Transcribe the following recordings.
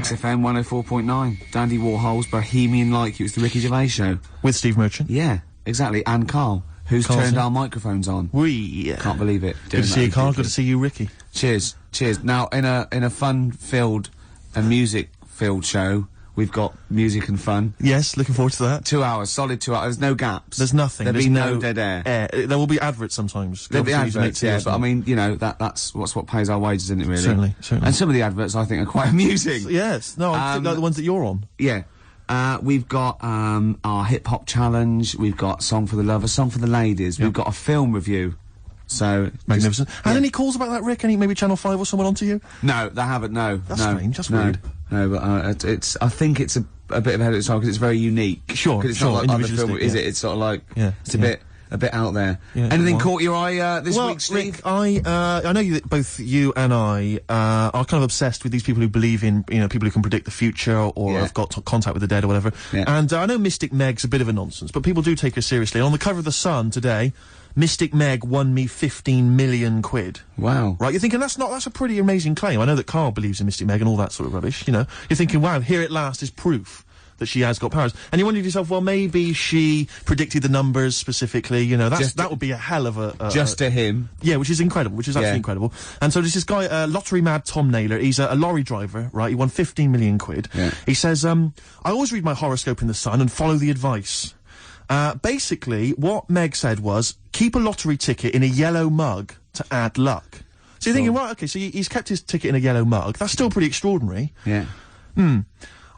XFM 104.9. Dandy Warhol's Bohemian Like You. It's the Ricky Gervais Show. With Steve Merchant. Yeah, exactly. And Karl, who's turned our microphones on. Can't believe it. Good to see you, Karl. Good to see you, Ricky. Cheers. Cheers. Now, in a fun-filled and music-filled show, we've got music and fun. Yes, looking forward to that. 2 hours, solid 2 hours. There's no gaps. There's nothing. There'll be no dead air. There will be adverts sometimes. There'll be adverts, yeah, but I mean, you know, that's what pays our wages, isn't it, really? Certainly. And some of the adverts I think are quite amusing. Yes. No, I think like the ones that you're on. Yeah. We've got our hip-hop challenge, we've got Song for the Lovers, Song for the Ladies, we've got a film review. So magnificent. Had any calls about that, Rick? Any maybe Channel 5 or someone onto you? No, they haven't. No, that's strange. That's weird. No, but I think it's a bit ahead of its time because it's very unique. Sure, it's not like other film, is it? It's sort of like it's a bit out there. Yeah, anything caught your eye this week, Steve? Rick, I know both you and I are kind of obsessed with these people who believe in people who can predict the future or have got contact with the dead or whatever. Yeah. And I know Mystic Meg's a bit of a nonsense, but people do take her seriously. And on the cover of the Sun today, Mystic Meg won me 15 million quid. Wow. Right, you're thinking, that's a pretty amazing claim. I know that Karl believes in Mystic Meg and all that sort of rubbish, you know. You're thinking, wow, here at last is proof that she has got powers. And you wondered to yourself, well, maybe she predicted the numbers specifically, you know, that would be a hell of a... just to him. Yeah, which is incredible, which is absolutely incredible. And so there's this guy, lottery mad Tom Naylor, he's a lorry driver, right, he won 15 million quid. Yeah. He says, I always read my horoscope in the Sun and follow the advice. Basically, what Meg said was, keep a lottery ticket in a yellow mug to add luck. So you're thinking, right, okay, so he's kept his ticket in a yellow mug. That's still pretty extraordinary. Yeah.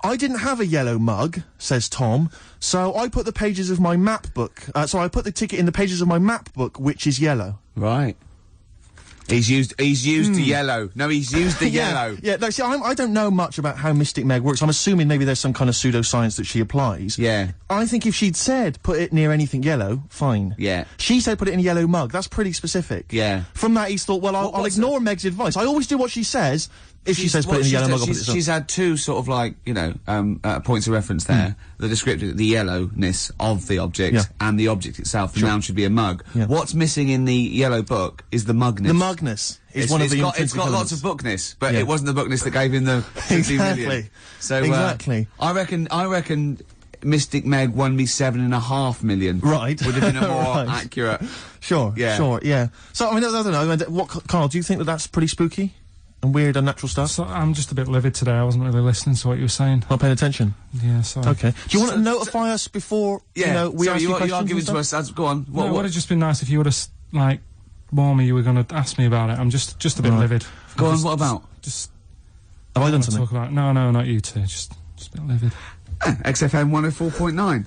I didn't have a yellow mug, says Tom, so I put the pages of my map book, I put the ticket in the pages of my map book, which is yellow. Right. He's used the yellow. No, he's used the yellow. Yeah, no, see, I don't know much about how Mystic Meg works. I'm assuming maybe there's some kind of pseudoscience that she applies. Yeah. I think if she'd said, put it near anything yellow, fine. Yeah. She said, put it in a yellow mug. That's pretty specific. Yeah. From that, he's thought, well, I'll ignore Meg's advice. I always do what she says. If she says put it in a yellow mug, I'll put it she's had two sort of like, you know, points of reference there. The descriptive, the yellowness of the object and the object itself. The noun should be a mug. Yeah. What's missing in the yellow book is the mugness. The mugness is one of the It's got lots of bookness, but it wasn't the bookness that gave him the 15 million. So, exactly. I reckon Mystic Meg won me 7.5 million. Right. Would have been a more accurate. Sure, yeah. So, I mean, I don't know. Karl, do you think that that's pretty spooky? And weird, unnatural stuff? So, I'm just a bit livid today. I wasn't really listening to what you were saying. Not paying attention? Yeah, sorry. Okay. Do you want to notify us before, we ask you questions? You are giving to us, go on. It would have just been nice if you would have, like, warned me you were going to ask me about it. I'm just a bit livid. Go on, what about? Have I done something? Talk about no, not you two. Just a bit livid. XFM 104.9.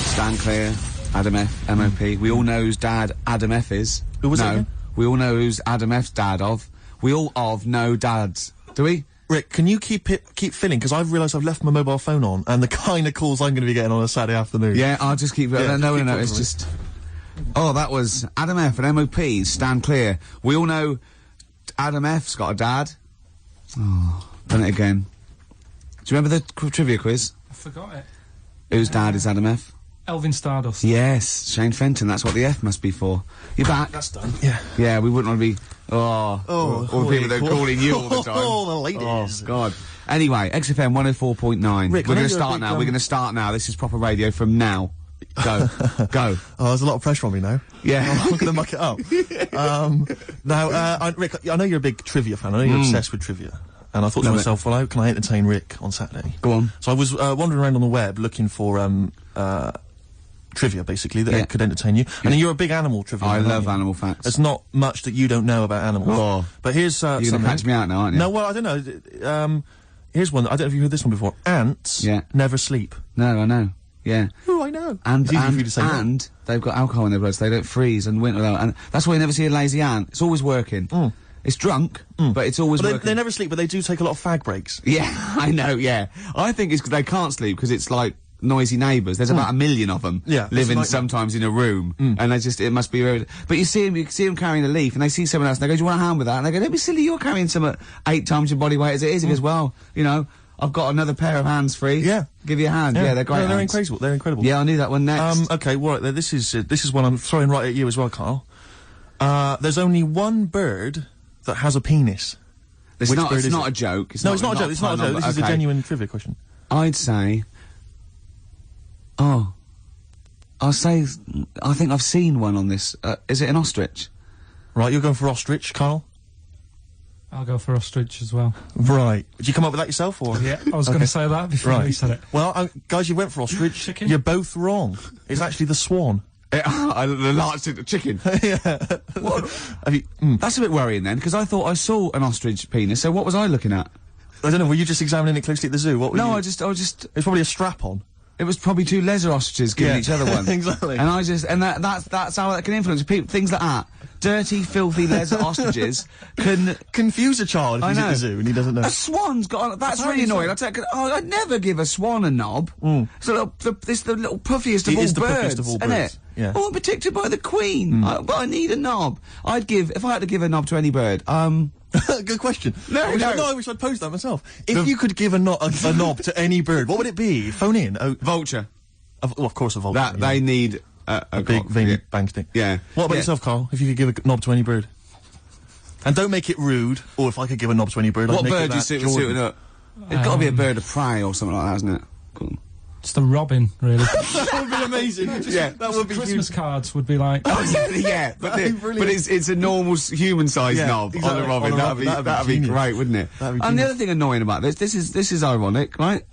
Stand clear. Adam F, MOP. We all know whose dad Adam F is. Who was it again? We all know who's Adam F's dad of. We all know dads. Do we? Rick, can you keep filling? Because I've realised I've left my mobile phone on, and the kind of calls I'm going to be getting on a Saturday afternoon. Yeah, I'll just keep... No, it's just... Oh, that was Adam F and MOP, stand clear. We all know Adam F's got a dad. Oh, done it again. Do you remember the trivia quiz? I forgot it. Whose dad is Adam F? Elvin Stardust. Yes, Shane Fenton, that's what the F must be for. You're back. That's done. Yeah. Yeah, we wouldn't want to be... all the people that are calling you all the time. Oh, the ladies. Oh, God. Anyway, XFM 104.9. Rick, we're going to start now. We're going to start now. This is proper radio from now. Go. Go. Oh, there's a lot of pressure on me now. Yeah. I'm going to muck it up. Now, Rick, I know you're a big trivia fan. I know you're obsessed with trivia. And I thought to myself, well, how can I entertain Rick on Saturday? Go on. So I was wandering around on the web looking for trivia, basically, that could entertain you. And then you're a big animal trivia fan. I love animal facts. There's not much that you don't know about animals. Oh. But here's you're going to catch me out now, aren't you? No, well, I don't know. Here's one. I don't know if you've heard this one before. Ants never sleep. No, I know. Yeah. Oh, I know. And they've got alcohol in their blood, so they don't freeze and winter. And that's why you never see a lazy ant. It's always working. It's drunk, but it's always working. They never sleep, but they do take a lot of fag breaks. Yeah, I know, yeah. I think it's because they can't sleep, because it's like noisy neighbours. There's about 1 million of them living sometimes in a room, and it must be very... But you see them carrying a leaf, and they see someone else, and they go, do you want a hand with that? And they go, don't be silly, you're carrying some at 8 times your body weight as it is. He goes, well, you know, I've got another pair of hands free. Yeah. Give you a hand. Yeah, they're great. They're incredible. They're incredible. Yeah, I knew that one next. Okay, well, this is one I'm throwing right at you as well, Karl. There's only one bird that has a penis? It's not a joke. It's not a joke. This is a genuine trivia question. I'd say... Oh. I'll say... I think I've seen one on this. Is it an ostrich? Right, you're going for ostrich, Carl? I'll go for ostrich as well. Right. Did you come up with that yourself, or...? Yeah, I was going to say that before you said it. Well, guys, you went for ostrich. Chicken? You're both wrong. It's actually the swan. The large chicken. Yeah. What? That's a bit worrying then, because I thought I saw an ostrich penis, so what was I looking at? I don't know, were you just examining it closely at the zoo? What were you... I just... It's probably a strap-on. It was probably two leather ostriches giving each other one. Exactly. And that's how that can influence people. Things like that. Dirty, filthy leather ostriches can confuse a child if he's at the zoo and he doesn't know. A swan's got. That's really annoying. I'd never give a swan a knob. So it's the little puffiest of all birds, isn't it? Yeah. Oh, I'm protected by the queen. But I need a knob. If I had to give a knob to any bird. Good question. I wish I'd posed that myself. If you could give a knob to any bird, what would it be? Phone in. Vulture. Of course, a vulture. They need a big veiny bang stick. Yeah. What about yourself, Carl? If you could give a knob to any bird, and don't make it rude. Or if I could give a knob to any bird, what bird do you suit up? It's got to be a bird of prey or something like that, hasn't it? Cool. It's the robin, really. That would be amazing. That would be Christmas cards would be like. Oh yeah, but it's a normal human-sized knob on a robin. That'd be great, wouldn't it? And the other thing annoying about this is ironic, right?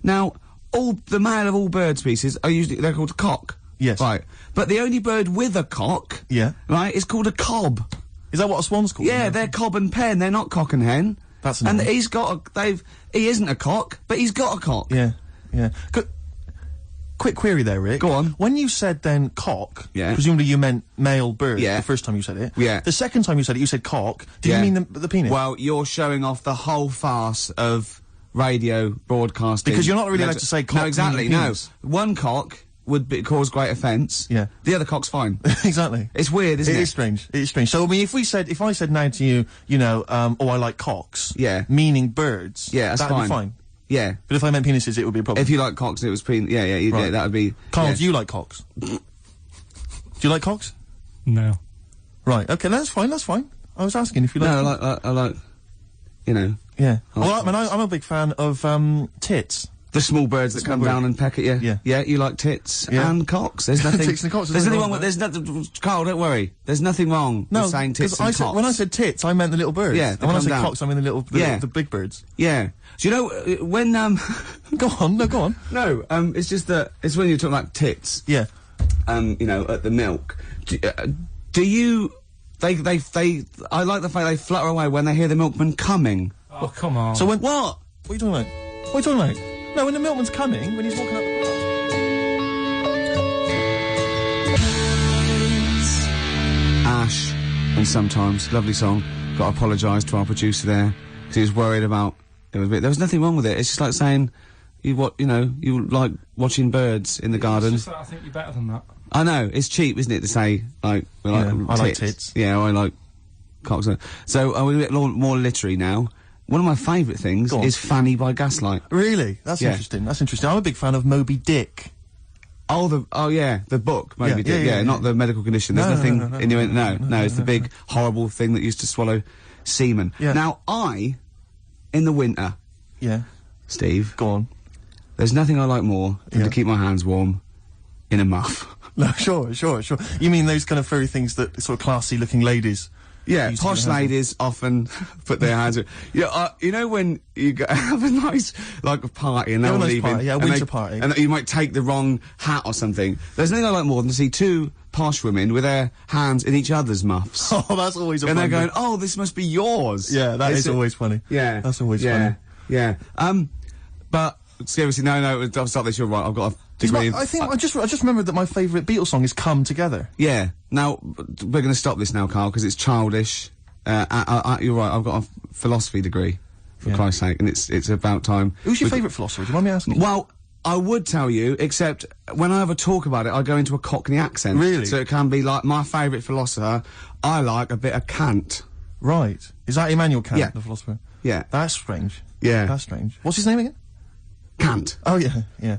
Now, the male of all bird species they're called a cock. Yes. Right. But the only bird with a cock. Yeah. Right, is called a cob. Is that what a swan's called? Yeah, they're cob and pen. They're not cock and hen. That's annoying. And he isn't a cock, but he's got a cock. Yeah. Yeah. Quick query there, Rick. Go on. When you said then cock, yeah. presumably you meant male bird the first time you said it. Yeah. The second time you said it, you said cock. Did you mean the penis? Well, you're showing off the whole farce of radio broadcasting. Because you're not really allowed to say cock. No, exactly, no. One cock would cause great offence. Yeah. The other cock's fine. Exactly. It's weird, isn't it? It is strange. It is strange. So, I mean, if I said now to you, I like cocks. Yeah. Meaning birds. Yeah, that's that'd be fine. Yeah. But if I meant penises, it would be a problem. If you like cocks and it was penis, yeah, that would be... Carl, do you like cocks? Do you like cocks? No. Right, okay, that's fine. I was asking if you like... No, I like, Yeah. Well, I'm a big fan of, tits. The small birds that come down and peck at you. Yeah. Yeah, you like tits and cocks. There's nothing... Tits and cocks. There's nothing wrong with... There's nothing... Carl, don't worry. There's nothing wrong with saying tits and cocks. When I said tits, I meant the little birds. Yeah, and when I said cocks, I mean the big birds. Yeah. Do you know, when, Go on. No, it's just that... It's when you're talking about tits. Yeah. At the milk. Do you... I like the fact they flutter away when they hear the milkman coming. Oh, come on. So when... What? What are you talking about? What are you talking about? No, when the milkman's coming, when he's walking up the path. Ash, and sometimes, lovely song. Got to apologise to our producer there, because he was worried about... There was nothing wrong with it. It's just like saying, you like watching birds in the garden. It's just that I think you're better than that. I know, it's cheap, isn't it, to say, I like tits. Yeah, I like cocks. So, we're a bit more literary now. One of my favourite things is Fanny by Gaslight. Really? That's interesting. That's interesting. I'm a big fan of Moby Dick. The book, Moby Dick. Yeah, not the medical condition. There's nothing innuendo. No, it's the big, horrible thing that used to swallow semen. Yeah. Now, in the winter... Yeah. Steve. Go on. There's nothing I like more than to keep my hands warm in a muff. No, sure. You mean those kind of furry things that sort of classy-looking ladies... Yeah, posh ladies often put their hands... when you have a nice, party and they're all leaving... Party, winter party. And you might take the wrong hat or something. There's nothing I like more than to see two posh women with their hands in each other's muffs. Oh, that's always a fun And they're going, oh, this must be yours. Yeah, that is always funny. Yeah. That's always funny. Yeah. But, seriously, no, I'll stop this, you're right, I've got a... I just remembered that my favourite Beatles song is Come Together. Yeah. Now, we're going to stop this now, Carl, because it's childish. You're right, I've got a philosophy degree, for Christ's sake, and it's about time. Who's your favourite philosopher? Do you mind me asking? Well, I would tell you, except when I ever talk about it, I go into a Cockney accent. Really? So it can be like, my favourite philosopher, I like a bit of Kant. Right. Is that Immanuel Kant, the philosopher? Yeah. That's strange. Yeah. That's strange. What's his name again? Kant. Oh, yeah.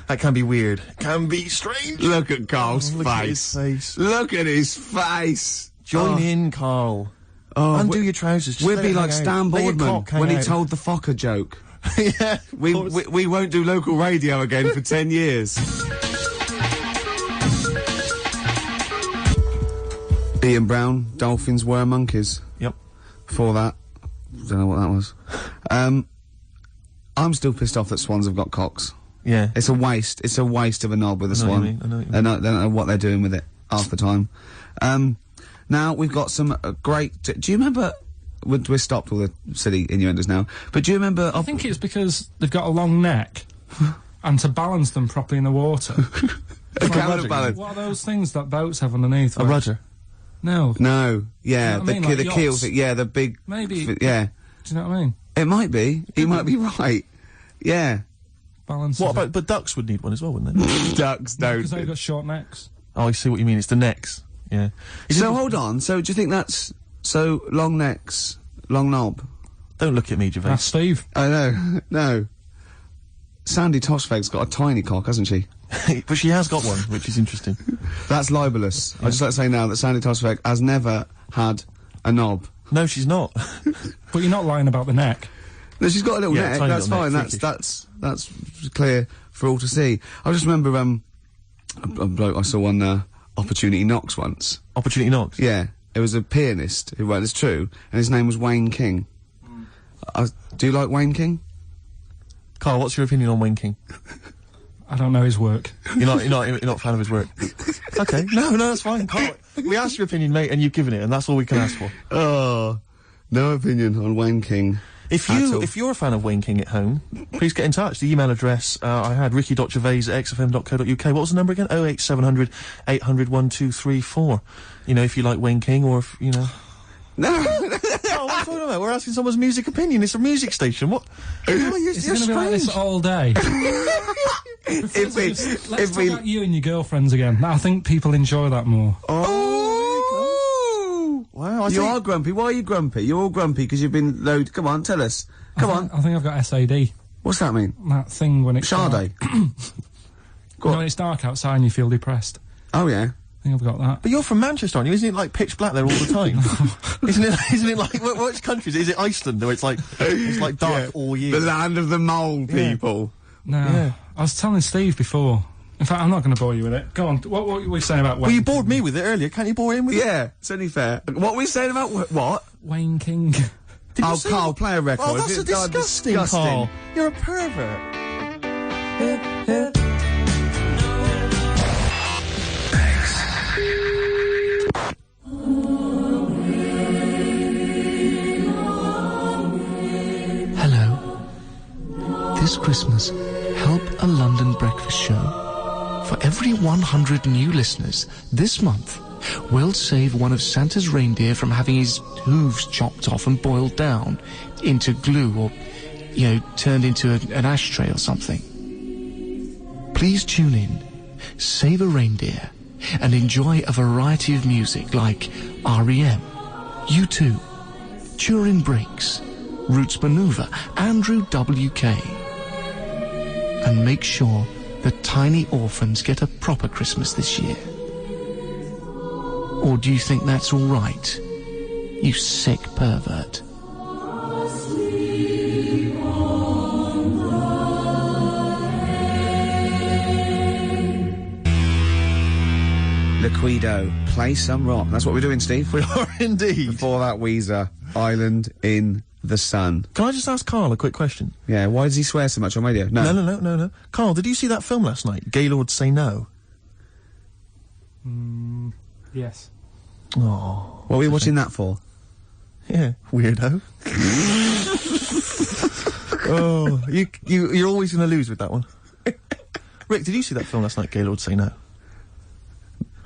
That can be weird. Can be strange. Look at Carl's face. Look at his face. Look at his face. Join in, Carl. Oh, undo your trousers. We'd be like Stan Boardman when he told the Fokker joke. Yeah. We won't do local radio again for 10 years. Ian Brown, dolphins were monkeys. Yep. Before that, don't know what that was. I'm still pissed off that swans have got cocks. Yeah. It's a waste. It's a waste of a knob with a swan. I know what you mean. They don't know what they're doing with it half the time. Now we've got some great. Do you remember? We're stopped all the silly innuendos now. But do you remember? I think it's because they've got a long neck, and to balance them properly in the water. A counterbalance. What are those things that boats have underneath? A rudder. No. Yeah, you know the keel thing. Yeah, the big. Maybe. Yeah. Do you know what I mean? It might be. You might be right. Yeah. Balance. What about? But ducks would need one as well, wouldn't they? Ducks don't. Because they've got short necks. Oh, I see what you mean. It's the necks. Yeah. So hold on. So do you think that's long necks, long knob? Don't look at me, Gervais. That's Steve. I know. No. Sandy Toshfeg's got a tiny cock, hasn't she? But she has got one, which is interesting. That's libelous. Yeah. I'd just like to say now that Sandy Toshfeg has never had a knob. No, she's not. But you're not lying about the neck. No, she's got a little neck. That's fine. That's clear for all to see. I just remember a bloke I saw on Opportunity Knocks once. Opportunity Knocks? Yeah. It was a pianist who, well, it's true, and his name was Wayne King. Do you like Wayne King? Carl, what's your opinion on Wayne King? I don't know his work. You're not a fan of his work? Okay. No, that's fine. Carl, we asked your opinion, mate, and you've given it, and that's all we can ask for. Oh, no opinion on Wayne King. If you're a fan of Wayne King at home, please get in touch. The email address I had, ricky.gervais@xfm.co.uk. What was the number again? 08700 800 1234. You know, if you like Wayne King, or if, you know... No! Oh, what are you talking about? We're asking someone's music opinion. It's a music station. What? You're going to be like this all day. Let's talk about you and your girlfriends again. I think people enjoy that more. Oh! Wow, you are grumpy. Why are you grumpy? You're all grumpy because you've been loaded. Come on, tell us. Come on. I think I've got SAD. What's that mean? That thing when it's Sade. When it's dark outside and you feel depressed. Oh, yeah. I think I've got that. But you're from Manchester, aren't you? Isn't it like pitch black there all the time? Isn't it like which country is it? Is it Iceland where it's like dark all year? The land of the mole people. No. Yeah. I was telling Steve before. In fact, I'm not going to bore you with it. Go on. What were we saying about Wayne? Well, you bored me with it earlier. Can't you bore him with it? Yeah, it's only fair. What were we saying about what? Wayne King. Oh, Carl, play a record. Oh, that's disgusting, Carl. You're a pervert. This Christmas, help a London breakfast show. For every 100 new listeners this month, we'll save one of Santa's reindeer from having his hooves chopped off and boiled down into glue or, turned into an ashtray or something. Please tune in, save a reindeer, and enjoy a variety of music like R.E.M., U2, Turin Breaks, Roots Maneuver, Andrew W.K. And make sure that tiny orphans get a proper Christmas this year. Or do you think that's all right, you sick pervert? Liquido, play some rock. That's what we're doing, Steve. We are indeed. Before that, Weezer, Island in the Sun. Can I just ask Carl a quick question? Yeah, why does he swear so much on radio? No. Carl, did you see that film last night, Gaylord Say No? Yes. Oh. What were you watching that for? Yeah, weirdo. Oh, you're always going to lose with that one. Rick, did you see that film last night, Gaylord Say No?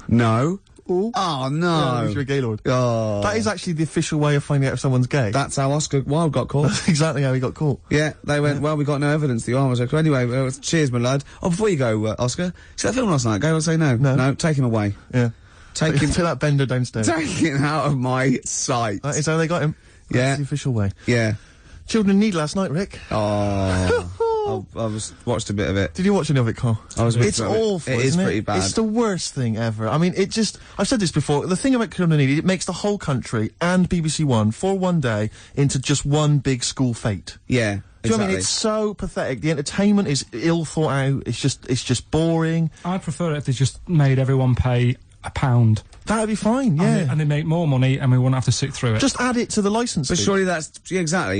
No. Ooh. Oh, no. Yeah, you're a Gaylord. Oh. That is actually the official way of finding out if someone's gay. That's how Oscar Wilde got caught. That's exactly how he got caught. Yeah, they went, well, we got no evidence the arm was okay. Anyway, cheers, my lad. Oh, before you go, Oscar, see that film last night? Gaylord Say No? No, take him away. Yeah. Take him to that bender downstairs. Take him out of my sight. That is how they got him. Yeah. That's the official way. Yeah. Children in Need last night, Rick. Oh. watched a bit of it. Did you watch any of it, Carl? It's awful. It is pretty bad. It's the worst thing ever. I mean, I've said this before. The thing about Killing Needy, it makes the whole country and BBC One for one day into just one big school fete. Yeah. Do you know what I mean? It's so pathetic. The entertainment is ill thought out. It's just boring. I'd prefer it if they just made everyone pay £1. That'd be fine, yeah. And they make more money and we wouldn't have to sit through it. Just add it to the licence fee. But surely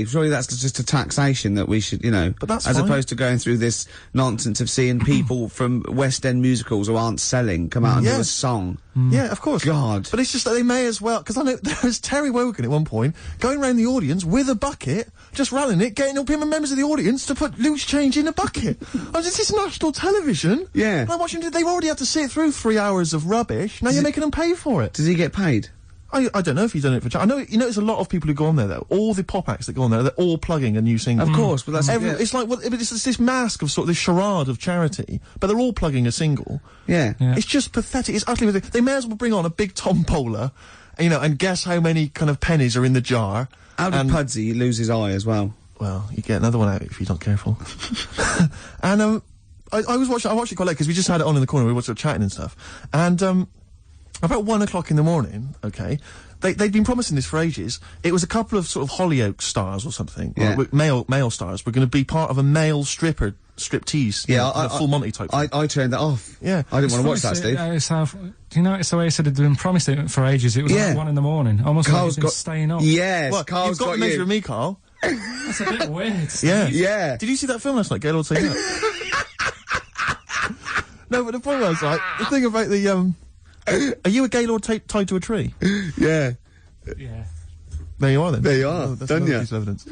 surely that's just a taxation that we should, But that's as fine. opposed to going through this nonsense of seeing people from West End musicals who aren't selling come out and do a song. Yeah, of course. God. But it's just that they may as well, because I know there was Terry Wogan at one point going around the audience with a bucket, just rallying it, getting up members of the audience to put loose change in a bucket. This is national television. Yeah. I'm watching, they've already had to sit through 3 hours of rubbish, now you're making them pay for it. Does he get paid? I don't know if he's done it for I know, there's a lot of people who go on there, though. All the pop acts that go on there, they're all plugging a new single. Of course, but that's... It's like, it's this mask of this charade of charity, but they're all plugging a single. Yeah. It's just pathetic. It's utterly ridiculous. They may as well bring on a big tombola, and guess how many kind of pennies are in the jar. How did Pudsey lose his eye as well? Well, you get another one out if you're not careful. And, I watched it quite late, because we just had it on in the corner, we were chatting and stuff. And, about 1 o'clock in the morning, okay, they'd been promising this for ages. It was a couple of sort of Hollyoaks stars or something, male stars, were going to be part of a male striptease. Yeah, a full Monty type thing. I turned that off. Yeah. I didn't want to watch that, Steve. Do you know, it's the way I said it'd been promised it for ages. It was like 1 in the morning. Almost Carl's like he's been staying up. Yes, well, Carl's got to measure me, Carl. That's a bit weird. Yeah. Did you see that film last night, Gaylord Say That? No, but the point was, the thing about the, are you a Gaylord tied to a tree? Yeah. Yeah. There you are, then. There you are. That's Done another piece of evidence.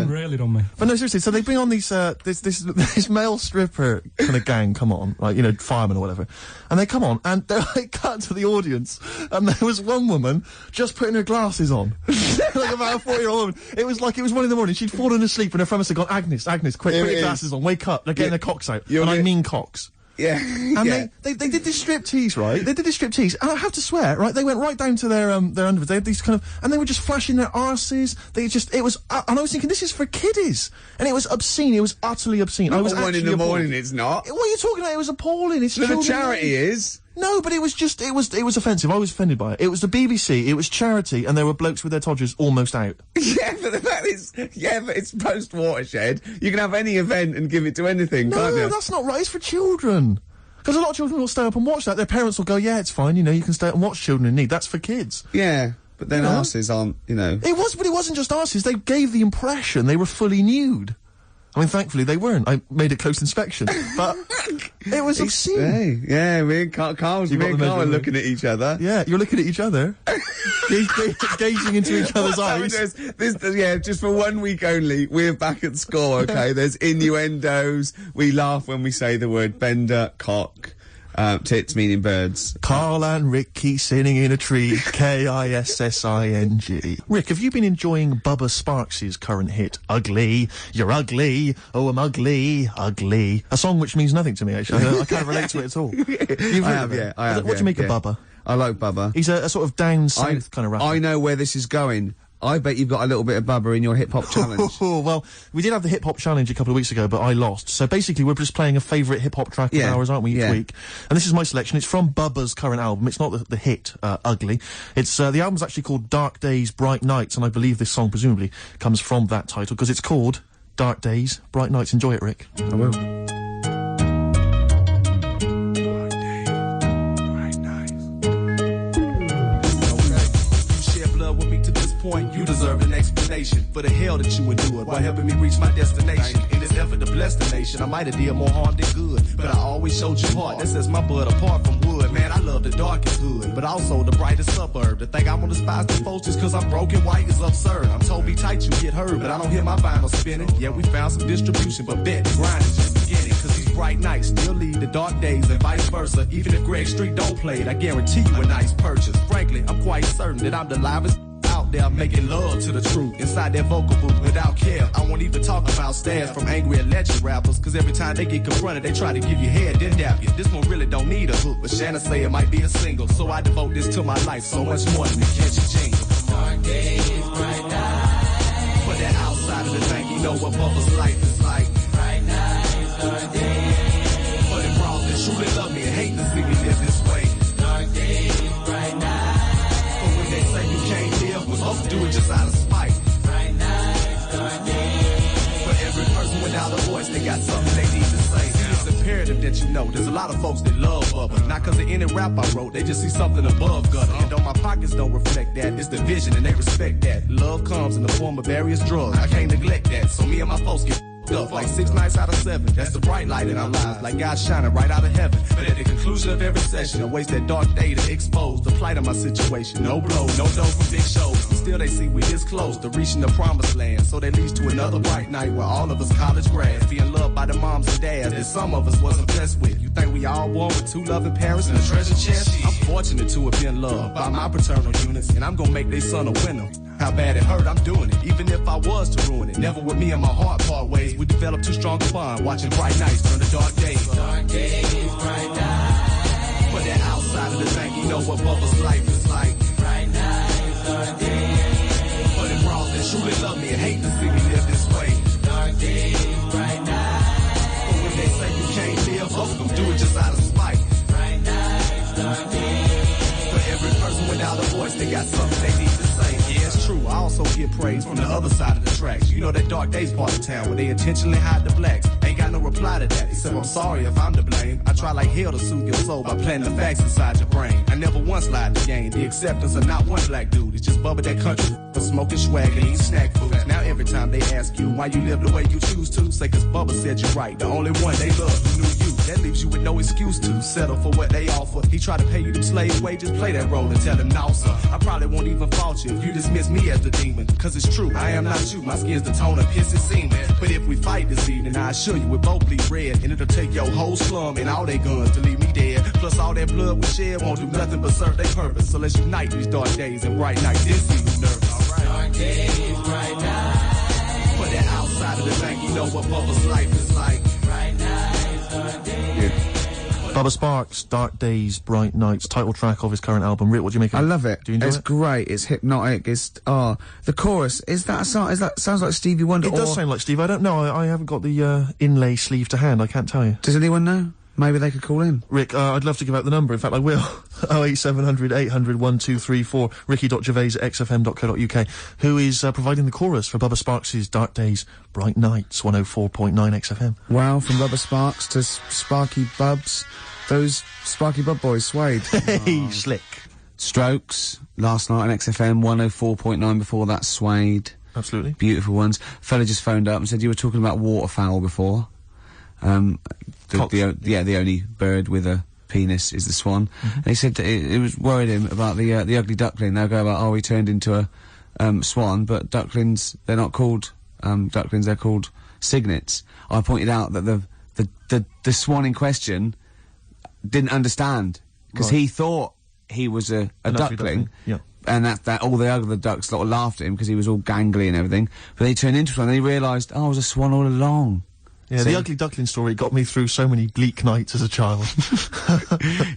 Really done me. But no, seriously, so they bring on these, this male stripper kind of gang come on, like, firemen or whatever. And they come on, and they're like, cut to the audience, and there was one woman just putting her glasses on. Like about a 4-year-old woman. It was 1 in the morning, she'd fallen asleep, and her friend had gone, Agnes, quick, put your glasses on, wake up, they're getting their cocks out. And I mean cocks. Yeah. And they did this striptease, right? They did this striptease, and I have to swear, right? They went right down to their underwear. They had these kind of, and they were just flashing their arses. It was, and I was thinking, this is for kiddies. And it was obscene. It was utterly obscene. I was at 1 in the morning, it's not. What are you talking about? It was appalling. It's the charity is. No, but it was offensive. I was offended by it. It was the BBC, it was charity, and there were blokes with their todgers almost out. Yeah, but the fact is, but it's post-Watershed. You can have any event and give it to anything, can't you? No, that's not right. It's for children. Because a lot of children will stay up and watch that. Their parents will go, yeah, it's fine, you can stay up and watch Children in Need. That's for kids. Yeah, but then arses aren't, It was, but it wasn't just arses. They gave the impression they were fully nude. I mean, thankfully they weren't. I made a close inspection, but it was obscene. Yeah, me and Carl are looking at each other. Yeah, you're looking at each other, gazing into each other's eyes. Just for 1 week only, we're back at score. Okay, there's innuendos. We laugh when we say the word bender, cock. Tits meaning birds. Carl and Ricky sitting in a tree. Kissing. Rick, have you been enjoying Bubba Sparks' current hit, Ugly? You're ugly. Oh, I'm ugly. Ugly. A song which means nothing to me, actually. I can't relate to it at all. I have. What do you make of Bubba? I like Bubba. He's a sort of down south kind of rapper. I know where this is going. I bet you've got a little bit of Bubba in your hip-hop challenge. Well, we did have the hip-hop challenge a couple of weeks ago, but I lost. So basically, we're just playing a favourite hip-hop track of ours, aren't we, each week? And this is my selection. It's from Bubba's current album. It's not the hit, Ugly. It's, the album's actually called Dark Days, Bright Nights, and I believe this song presumably comes from that title, because it's called Dark Days, Bright Nights. Enjoy it, Rick. I will. You deserve an explanation for the hell that you endured while helping me reach my destination. In this effort to bless the nation, I might have did more harm than good, but I always showed you heart. That sets my blood apart from wood. Man, I love the darkest hood, but also the brightest suburb. To think I'm gonna despise the folks just cause I'm broken white is absurd. I'm told be tight, you get heard, but I don't hear my vinyl spinning. Yeah, we found some distribution, but bet the grind is just beginning. Cause these bright nights still lead to dark days and vice versa. Even if Greg Street don't play it, I guarantee you a nice purchase. Frankly, I'm quite certain that I'm the livest out there making love to the truth inside that vocal booth without care. I won't even talk about stabs from angry alleged rappers, cause every time they get confronted they try to give you head then dap you. This one really don't need a hook, but Shannon say it might be a single, so I devote this to my life so much more than a catchy jingle. Dark days, bright nights. For that outside of the thing, you know what Bubba's life is like. Bright nights. do it just out of spite. Bright nights, dark days. For every person without a voice, they got something they need to say. It's imperative that you know there's a lot of folks that love Bubba. Not cause of any rap I wrote, they just see something above gutter. And though my pockets don't reflect that, it's the vision and they respect that. Love comes in the form of various drugs, I can't neglect that. So me and my folks get up like 6 nights out of 7. That's the bright light in our lives, like God shining right out of heaven. But at the conclusion of every session, I waste that dark day to expose the plight of my situation. No blow, no dough from big shows, but still they see we this close to reaching the promised land. So that leads to another bright night where all of us college grads being loved by the moms and dads that some of us wasn't blessed with. You think we all born with 2 loving parents and a treasure chest? I'm fortunate to have been loved by my paternal units, and I'm gonna make their son a winner. How bad it hurt, I'm doing it, even if I was to ruin it. Never with me and my heart part ways. We developed too strong a bond, watching bright nights turn to dark days. Dark days, bright nights. For that outside of the bank, you know what Bubba's life is like. Bright nights, dark days. For them bras that truly love me and hate to see me live this way. Dark days, bright nights. But when they say you can't live, most of them do it just out of spite. Bright nights, dark days. For every person without a voice, they got something they need to say. Yeah, it's true. I also get praise from the other side of the tracks. You know that dark days part of town where they intentionally hide the blacks. Ain't got no reply to that, except I'm sorry if I'm to blame. I try like hell to soothe your soul by planting the facts inside your brain. I never once lied to gain the acceptance of not one black dude. It's just Bubba that country for smoking swag and eating snack foods. Now every time they ask you why you live the way you choose to, say cause Bubba said you're right. The only one they love who knew you. That leaves you with no excuse to settle for what they offer. He tried to pay you them slave wages, play that role and tell him no, sir. I probably won't even fault you if you dismiss me as the demon. Cause it's true, I am not you. My skin's the tone of his semen. But if we fight this evening, I assure you we'll both bleed red. And it'll take your whole slum and all their guns to leave me dead. Plus all that blood we shed won't do nothing but serve their purpose. So let's unite these dark days and bright nights. This is nervous. Alright. Dark days, bright nights. For that outside of the bank, you know what Bubba's life is like. Bright nights, dark days. Yeah. Bubba Sparks, Dark Days, Bright Nights, title track of his current album. Rick, what do you make of it? I love it. Do you enjoy it? It's great. It's hypnotic. It's the chorus. Is that a song? Sounds like Stevie Wonder? It does sound like Stevie. I don't know. I haven't got the inlay sleeve to hand. I can't tell you. Does anyone know? Maybe they could call in. Rick, I'd love to give out the number. In fact, I will. 08700 800 1234. Ricky.gervais@xfm.co.uk, who is providing the chorus for Bubba Sparks' Dark Days, Bright Nights, 104.9 XFM. Wow, from Bubba Sparks to Sparky Bubs. Those Sparky Bub boys, Suede. Hey, slick. Strokes, last night on XFM, 104.9 before that, Suede. Absolutely. Beautiful ones. Fella just phoned up and said you were talking about waterfowl before. The only bird with a penis is the swan. Mm-hmm. And he said that it was worried him about the ugly duckling. They'll go about, oh, he turned into a swan, but ducklings, they're not called ducklings, they're called cygnets. I pointed out that the swan in question didn't understand, because he thought he was a duckling. Yeah. And that all the other ducks sort of laughed at him because he was all gangly and everything. But they turned into one and he realised, oh, I was a swan all along. Yeah, the ugly duckling story got me through so many bleak nights as a child.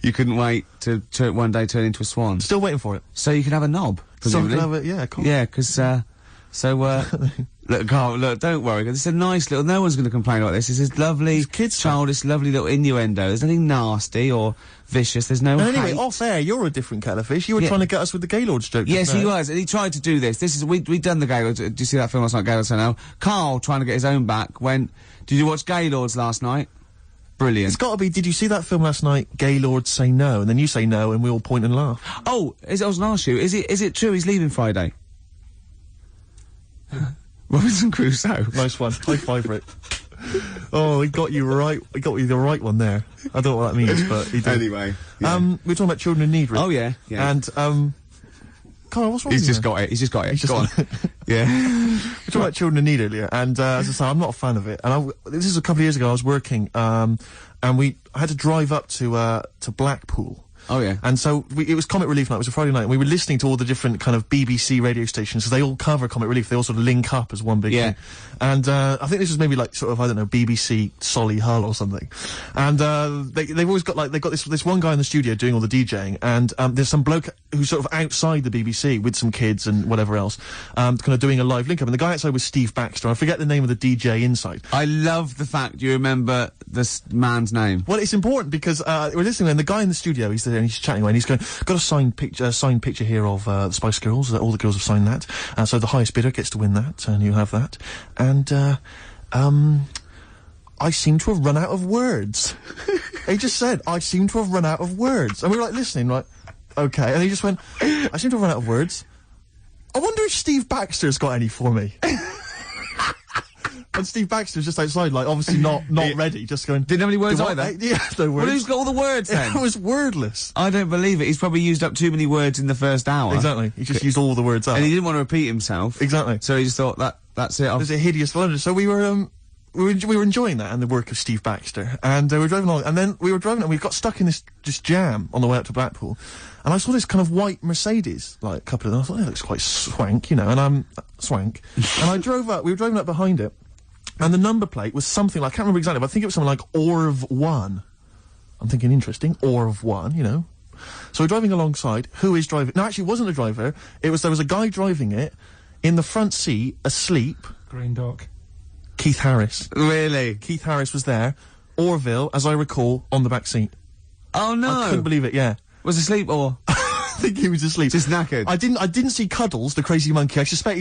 You couldn't wait to one day turn into a swan. Still waiting for it. So you can have a knob, presumably. So you can have it, yeah, cool. Yeah, because, look, Carl, look, don't worry, 'cause it's a nice little, no one's going to complain about this. This is lovely, childish, lovely little innuendo. There's nothing nasty or vicious, there's no hate. Anyway, off air, you're a different kettle of fish. You were trying to get us with the Gaylord's joke. Yes, he was, and he tried to do this. We'd done the Gaylords. Do you see that film last night, Gaylords Say No? Carl, trying to get his own back, went, did you watch Gaylords last night? Brilliant. It's got to be, did you see that film last night, Gaylords Say No? And then you say no, and we all point and laugh. Oh, I was going to ask you, is it true he's leaving Friday? Robinson Crusoe. Nice one. High five, Rick. Oh, he got you right. He got you the right one there. I don't know what that means, but he did. Anyway. Yeah. We were talking about children in need, Rick. Oh, yeah. And, Carl, what's wrong with you? He's just got it. Go on. Yeah. We were talking about children in need earlier, and, as I say, I'm not a fan of it. And this is a couple of years ago, I was working, and I had to drive up to Blackpool. Oh, yeah. And so, it was Comic Relief night, it was a Friday night, and we were listening to all the different kind of BBC radio stations, because they all cover Comic Relief, they all sort of link up as one big thing. And, I think this was maybe like, sort of, I don't know, BBC Solihull or something. And, they've always got like, they've got this one guy in the studio doing all the DJing, and, there's some bloke who's sort of outside the BBC with some kids and whatever else, kind of doing a live link up, and the guy outside was Steve Baxter. I forget the name of the DJ inside. I love the fact you remember this man's name. Well, it's important because, we're listening, and the guy in the studio, he's to, and he's chatting away, and he's going, got a signed picture here of the Spice Girls. All the girls have signed that. So the highest bidder gets to win that, and you have that. And I seem to have run out of words. He just said, I seem to have run out of words. And we were like listening, right? Okay. And he just went, I seem to have run out of words. I wonder if Steve Baxter's got any for me. And Steve Baxter's just outside, like, obviously not ready, just going... Didn't have any words either? Yeah, no words. Well, who's got all the words, then? It was wordless. I don't believe it. He's probably used up too many words in the first hour. Exactly. He just used all the words up. And he didn't want to repeat himself. Exactly. So he just thought, that's it. There's a hideous blunder. So we were enjoying that and the work of Steve Baxter. And we were driving along, and then we were driving, and we got stuck in this jam on the way up to Blackpool. And I saw this kind of white Mercedes, like, a couple of them. I thought, it looks quite swank, you know, and I'm swank. And I drove up, we were driving up behind it. And the number plate was something like, I can't remember exactly, but I think it was something like Orv 1. I'm thinking, interesting, Orv 1, you know. So we're driving alongside, who is driving? No, actually, it wasn't a driver. There was a guy driving it, in the front seat, asleep. Green Dog. Keith Harris. Really? Keith Harris was there. Orville, as I recall, on the back seat. Oh, no. I couldn't believe it, yeah. Was asleep, or...? I think he was asleep. Just knackered. I didn't see Cuddles, the crazy monkey.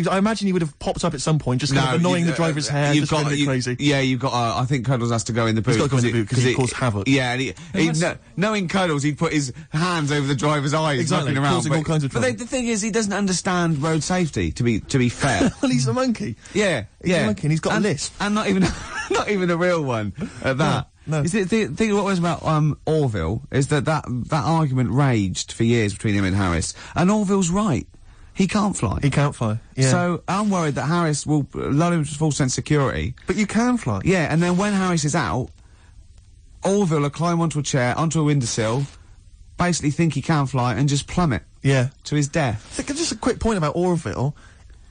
I imagine he would have popped up at some point, just kind of annoying the driver's hair, just going a bit crazy. Yeah, you've got, I think Cuddles has to go in the boot. He's got to go in the boot, because he caused havoc. Yeah, and knowing Cuddles, he'd put his hands over the driver's eyes, exactly, knocking around. Causing all kinds of trouble. But the thing is, he doesn't understand road safety, to be fair. Well, he's a monkey. Yeah, he's a monkey, and he's got a list. And not even a real one at that. No. The thing what was about Orville is that argument raged for years between him and Harris, and Orville's right. He can't fly. He can't fly. Yeah. So I'm worried that Harris will lull him to full sense of security. But you can fly. Yeah, and then when Harris is out, Orville will climb onto a chair, onto a windowsill, basically think he can fly, and just plummet. Yeah. To his death. Just a quick point about Orville.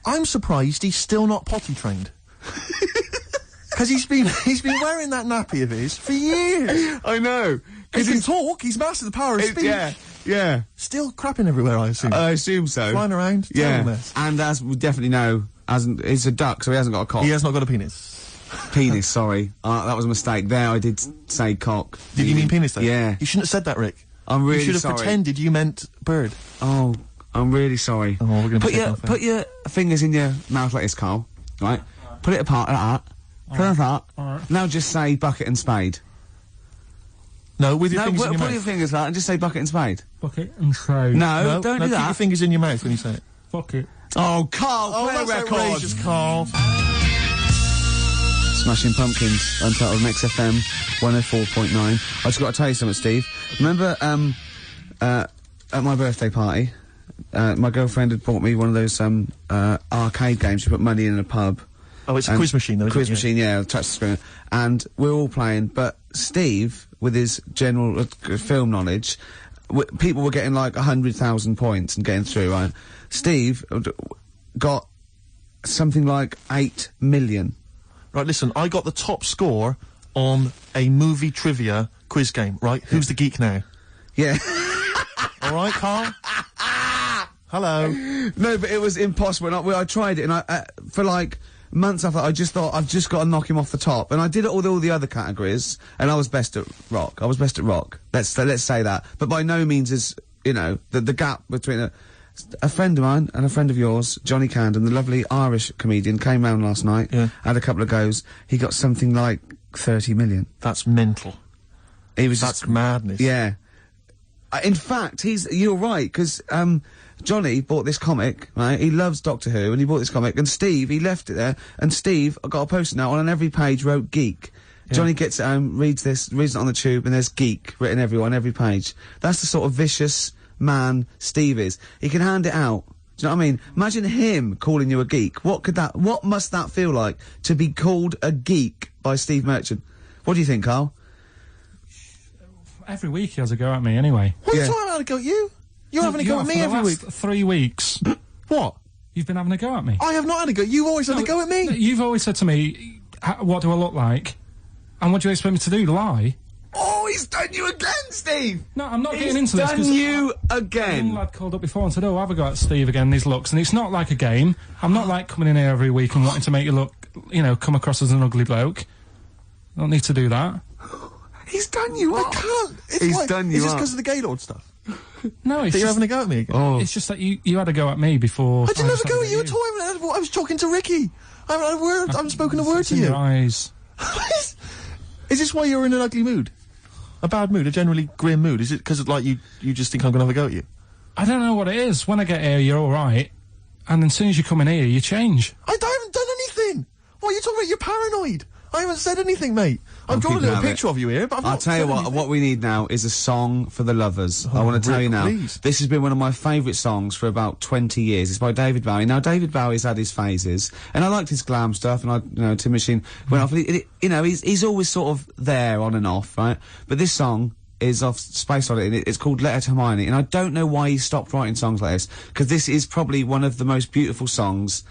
I'm surprised he's still not potty trained. Because he's been wearing that nappy of his for years. I know. Because he can talk, he's mastered the power of speech. Yeah. Still crapping everywhere, I assume. I assume so. Flying around, mess. And as we definitely know, he's a duck, so he hasn't got a cock. He has not got a penis. Penis, sorry. That was a mistake. There, I did say cock. Did you mean penis, though? Yeah. You shouldn't have said that, Rick. I'm really sorry. You should have pretended you meant bird. Oh, I'm really sorry. Oh, we're going to put your fingers in your mouth like this, Carl. Right? Put it apart like that. Right. Now just say bucket and spade. No, with your fingers in your mouth. Put your fingers like that and just say bucket and spade. Bucket and spade. No, don't do that. Keep your fingers in your mouth when you say it. Bucket. Oh, Carl, play a record. Outrageous, Carl. Smashing Pumpkins, Untitled on XFM 104.9. I just got to tell you something, Steve. Remember, at my birthday party, my girlfriend had bought me one of those, arcade games. She put money in a pub. Oh, it's a quiz machine, though, Quiz machine, yeah, touch the screen. And we're all playing, but Steve, with his general film knowledge, people were getting like 100,000 points and getting through, right? Steve got something like 8 million. Right, listen, I got the top score on a movie trivia quiz game, right? Who's the geek now? Yeah. All right, Carl? Hello. No, but it was impossible. And I tried it, and for like months after, I just thought, I've just got to knock him off the top. And I did it all the other categories, and I was best at rock. Let's say that. But by no means is, you know, the gap between a friend of mine and a friend of yours, Johnny Camden, the lovely Irish comedian, came round last night, had a couple of goes. He got something like 30 million. That's mental. That's madness. Yeah. In fact, you're right, because, Johnny bought this comic, right? He loves Doctor Who, and he bought this comic, and Steve, he left it there, and Steve got a post-it note on every page wrote geek. Yeah. Johnny gets it home, reads it on the tube, and there's geek written on every page. That's the sort of vicious man Steve is. He can hand it out. Do you know what I mean? Imagine him calling you a geek. What must that feel like, to be called a geek by Steve Merchant? What do you think, Carl? Every week he has a go at me, anyway. What are you talking about, a go at you? You're having a go at me every week. 3 weeks. What? You've been having a go at me. I have not had a go. You've always had a go at me. You've always said to me, what do I look like? And what do you expect me to do, lie? Oh, he's done you again, Steve! No, I'm not getting into this. He's done you again. One lad called up before and said, oh, have a go at Steve again, these looks. And it's not like a game. I'm not like coming in here every week and wanting to make you look, you know, come across as an ugly bloke. I don't need to do that. He's done you up. I can't. He's done you up. Is this because of the Gaylord stuff? No, it's you're having a go at me again. Oh. It's just that you had a go at me before. I didn't have a go at you at all. I was talking to Ricky. I haven't spoken a word to you. Your eyes. Is this why you're in an ugly mood? A bad mood, a generally grim mood? Is it because like you just think I'm going to have a go at you? I don't know what it is. When I get here, you're all right, and then as soon as you come in here, you change. I haven't done anything. What are you talking about? You're paranoid. I haven't said anything, mate. I've drawn a little picture of you here, but I'll tell you what we need now is a song for the lovers. I want to tell you now. Please. This has been one of my favourite songs for about 20 years. It's by David Bowie. Now, David Bowie's had his phases, and I liked his glam stuff, and Tin Machine went off. He's always sort of there, on and off, right? But this song is off Space Oddity, and it's called Letter to Hermione, and I don't know why he stopped writing songs like this, because this is probably one of the most beautiful songs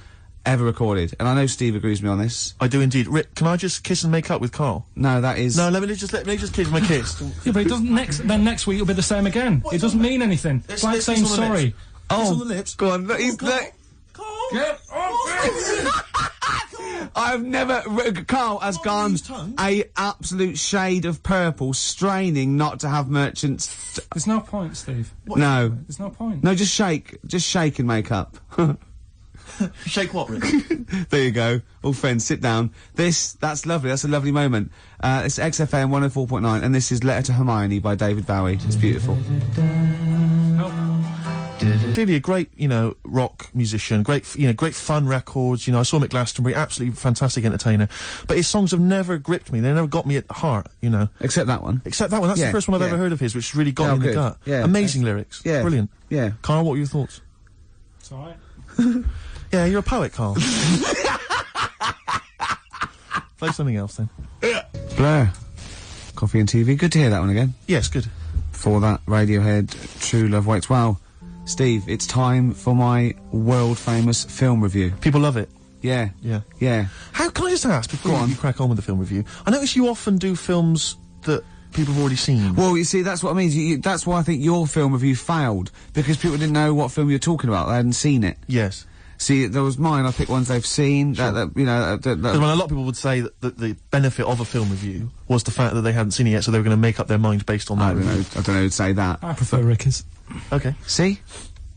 ever recorded, and I know Steve agrees with me on this. I do indeed. Rick, can I just kiss and make up with Carl? No, that is... No, let me just kiss my kiss. Yeah, but it doesn't next week it'll be the same again. It doesn't mean anything. It's like saying sorry. Oh, on the lips. Go on, he's there. Carl! Get I've never... Carl has gone a absolute shade of purple, straining not to have merchants... There's no point, Steve. No. There's no point. No, just shake and make up. Shake what, Rick? There you go. All friends, sit down. That's lovely. That's a lovely moment. It's XFM 104.9, and this is Letter to Hermione by David Bowie. It's beautiful. Clearly a great, rock musician, great fun records, I saw him at Glastonbury, absolutely fantastic entertainer. But his songs have never gripped me, they never got me at the heart, Except that one. That's the first one I've ever heard of his, which really got me in the gut. Yeah. Amazing lyrics. Yeah. Brilliant. Yeah. Carl, what were your thoughts? It's alright. Yeah, you're a poet, Carl. Play something else then. Blur. Coffee and TV. Good to hear that one again. Yes, good. Before that, Radiohead, True Love Waits. Wow. Steve, it's time for my world-famous film review. People love it. Yeah. Yeah. Yeah. How, can I just ask, before you crack on with the film review, I notice you often do films that people have already seen. Well, you see, that's what I mean. That's why I think your film review failed, because people didn't know what film you're talking about. They hadn't seen it. Yes. See, there was mine. I picked ones they've seen. Sure. Because a lot of people would say that the benefit of a film review was the fact that they hadn't seen it yet, so they were going to make up their mind based on that. I don't know who'd say that. I prefer Ricky's. Okay. See?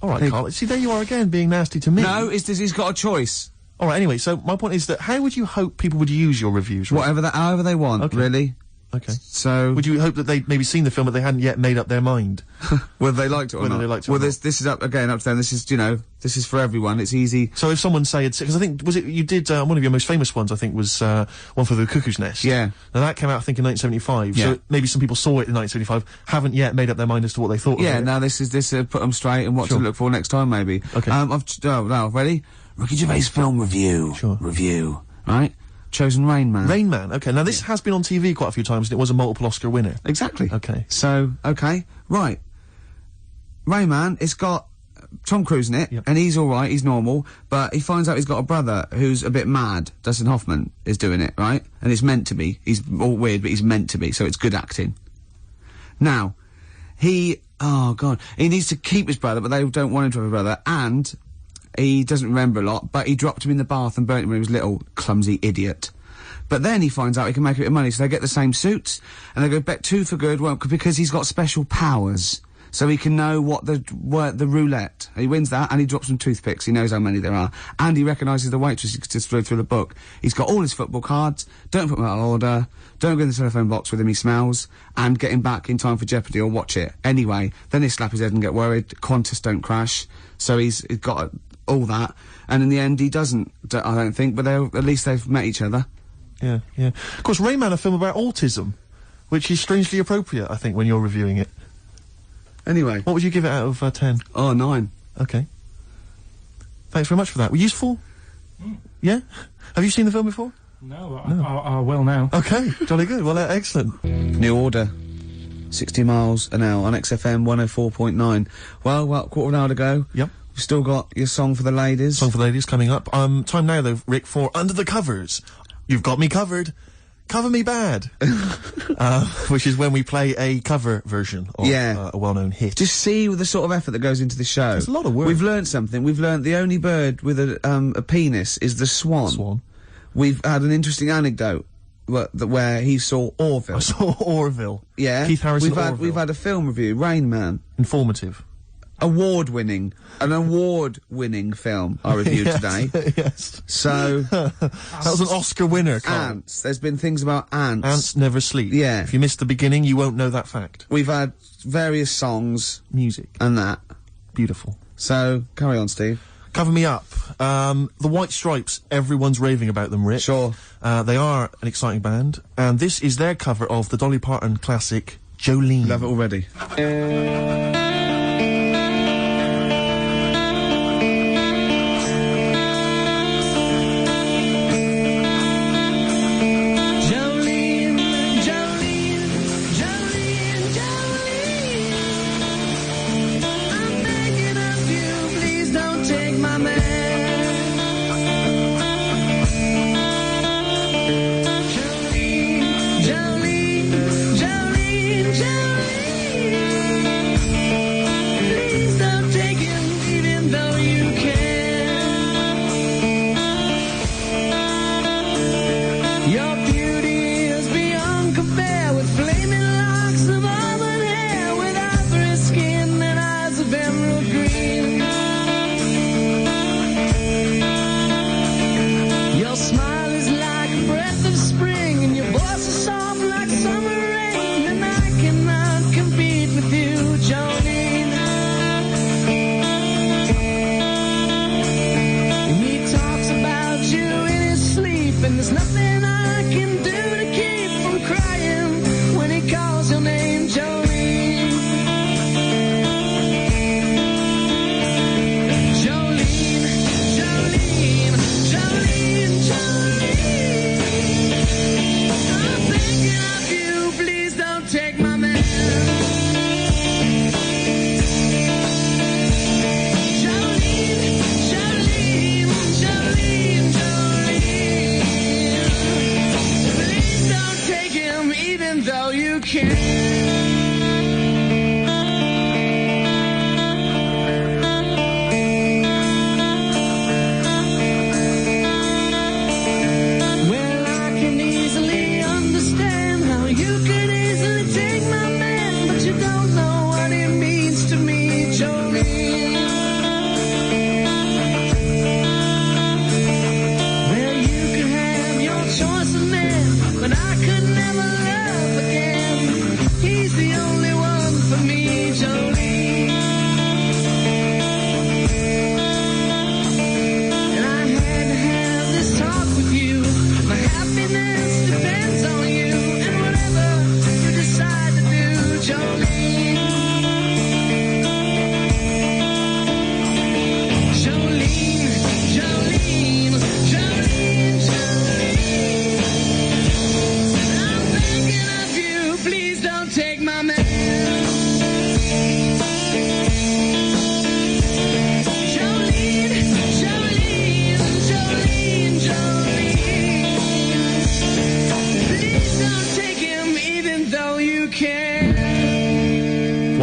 All right, Carl. See, there you are again, being nasty to me. No, he's got a choice. All right. Anyway, so my point is that how would you hope people would use your reviews? Right? However they want. Okay. Really. Okay. So... would you hope that they'd maybe seen the film but they hadn't yet made up their mind? Whether they liked it or not. They liked it or not. This is up to them. This is, this is for everyone. It's easy. So if someone said... because I think, you did, one of your most famous ones, I think, was, One for the Cuckoo's Nest. Yeah. Now that came out, I think, in 1975. Yeah. So maybe some people saw it in 1975, haven't yet made up their mind as to what they thought of it. Yeah, now this put them straight and what to look for next time, maybe. Okay. Now, ready? Ricky Gervais film review. Sure. Review. Right? Chosen Rain Man. Rain Man, okay. Now this has been on TV quite a few times and it was a multiple Oscar winner. Exactly. Okay. So, okay. Right. Rain Man, it's got Tom Cruise in it, and he's alright, he's normal, but he finds out he's got a brother who's a bit mad. Dustin Hoffman is doing it, right? And it's meant to be. He's all weird, but he's meant to be, so it's good acting. Now, oh god, he needs to keep his brother, but they don't want him to have a brother, and he doesn't remember a lot, but he dropped him in the bath and burnt him when he was little. Clumsy idiot. But then he finds out he can make a bit of money, so they get the same suits, and they go bet two for good, because he's got special powers. So he can know what the roulette. He wins that, and he drops some toothpicks. He knows how many there are. And he recognises the waitress just through the book. He's got all his football cards. Don't put them out of order. Don't go in the telephone box with him, he smells. And get him back in time for Jeopardy, or watch it. Anyway, then they slap his head and get worried. Qantas don't crash. So he's got all that. And in the end, he doesn't, I don't think, but at least they've met each other. Yeah, yeah. Of course, Rain Man, a film about autism, which is strangely appropriate, I think, when you're reviewing it. Anyway. What would you give it out of 10? Oh, 9. Okay. Thanks very much for that. Were you useful? Yeah? Have you seen the film before? No, I will now. Okay, jolly good. Well, excellent. New Order. 60 miles an hour on XFM 104.9. Well, quarter of an hour to go. Yep. We've still got your Song for the Ladies. Song for the Ladies coming up. Time now, though, Rick, for Under the Covers. You've got me covered. Cover Me Bad. Which is when we play a cover version of a well-known hit. Just see the sort of effort that goes into the show. It's a lot of work. We've learned something. We've learned the only bird with a penis is the swan. Swan. We've had an interesting anecdote where he saw Orville. I saw Orville. Yeah. Keith Harrison. We've had a film review, Rain Man. Informative. An award-winning film I reviewed today. Yes. So that was an Oscar winner. Carl. Ants. There's been things about ants. Ants never sleep. Yeah. If you missed the beginning, you won't know that fact. We've had various songs, music, and that. Beautiful. So carry on, Steve. Cover me up. The White Stripes. Everyone's raving about them, Rick. Sure. They are an exciting band, and this is their cover of the Dolly Parton classic Jolene. Love it already.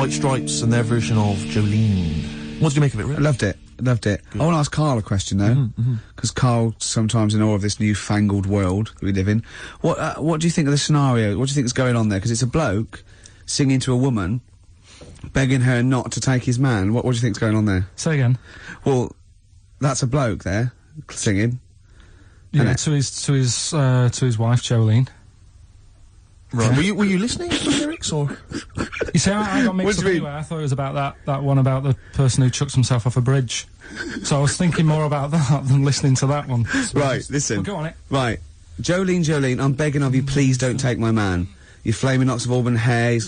Stripes and their version of Jolene. What did you make of it, Rick? I loved it. Loved it. Good. I want to ask Karl a question, though, because Karl sometimes in awe of this newfangled world that we live in. What do you think of the scenario? What do you think is going on there? Because it's a bloke singing to a woman, begging her not to take his man. What do you think's going on there? Say again. Well, that's a bloke there singing. Yeah, to his wife Jolene. Right. Were you listening to the lyrics, or? You see, I got mixed up anyway. I thought it was about that one about the person who chucks himself off a bridge. So I was thinking more about that than listening to that one. So right, listen. Well, go on it. Right. Jolene, I'm begging of you, please don't take my man. You flaming locks of auburn hair,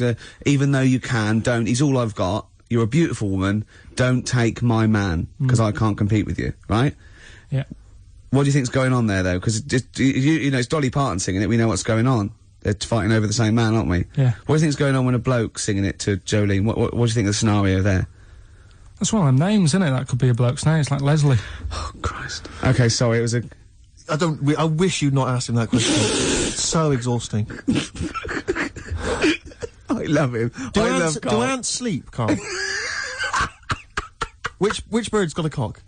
even though you can, don't. He's all I've got. You're a beautiful woman. Don't take my man, because I can't compete with you, right? Yeah. What do you think's going on there, though? Because, you know, it's Dolly Parton singing it, we know what's going on. They're fighting over the same man, aren't we? Yeah. What do you think's going on when a bloke's singing it to Jolene? What do you think of the scenario there? That's one of them names, isn't it? That could be a bloke's name. It's like Leslie. Oh, Christ. Okay, sorry, it was a... I wish you'd not asked him that question. It's so exhausting. I love him. Do ants sleep, Karl? Which bird's got a cock?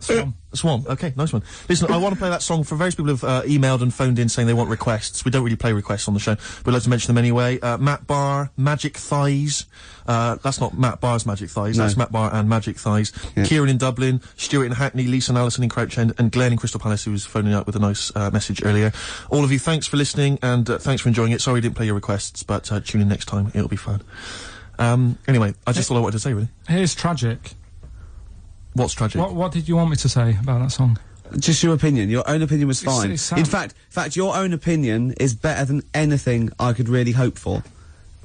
Swan. Okay, nice one. Listen, I want to play that song for various people who've emailed and phoned in saying they want requests. We don't really play requests on the show. We'd like to mention them anyway. Matt Barr, Magic Thighs. That's not Matt Barr's Magic Thighs. No. That's Matt Barr and Magic Thighs. Yeah. Kieran in Dublin, Stuart in Hackney, Lisa and Alison in Crouch End, and Glenn in Crystal Palace, who was phoning up with a nice message earlier. All of you, thanks for listening and thanks for enjoying it. Sorry we didn't play your requests, but tune in next time. It'll be fun. Anyway, I just thought I wanted to say, really. Here's Tragic. What's tragic? What did you want me to say about that song? Just your opinion. Your own opinion was fine. It's in fact, your own opinion is better than anything I could really hope for.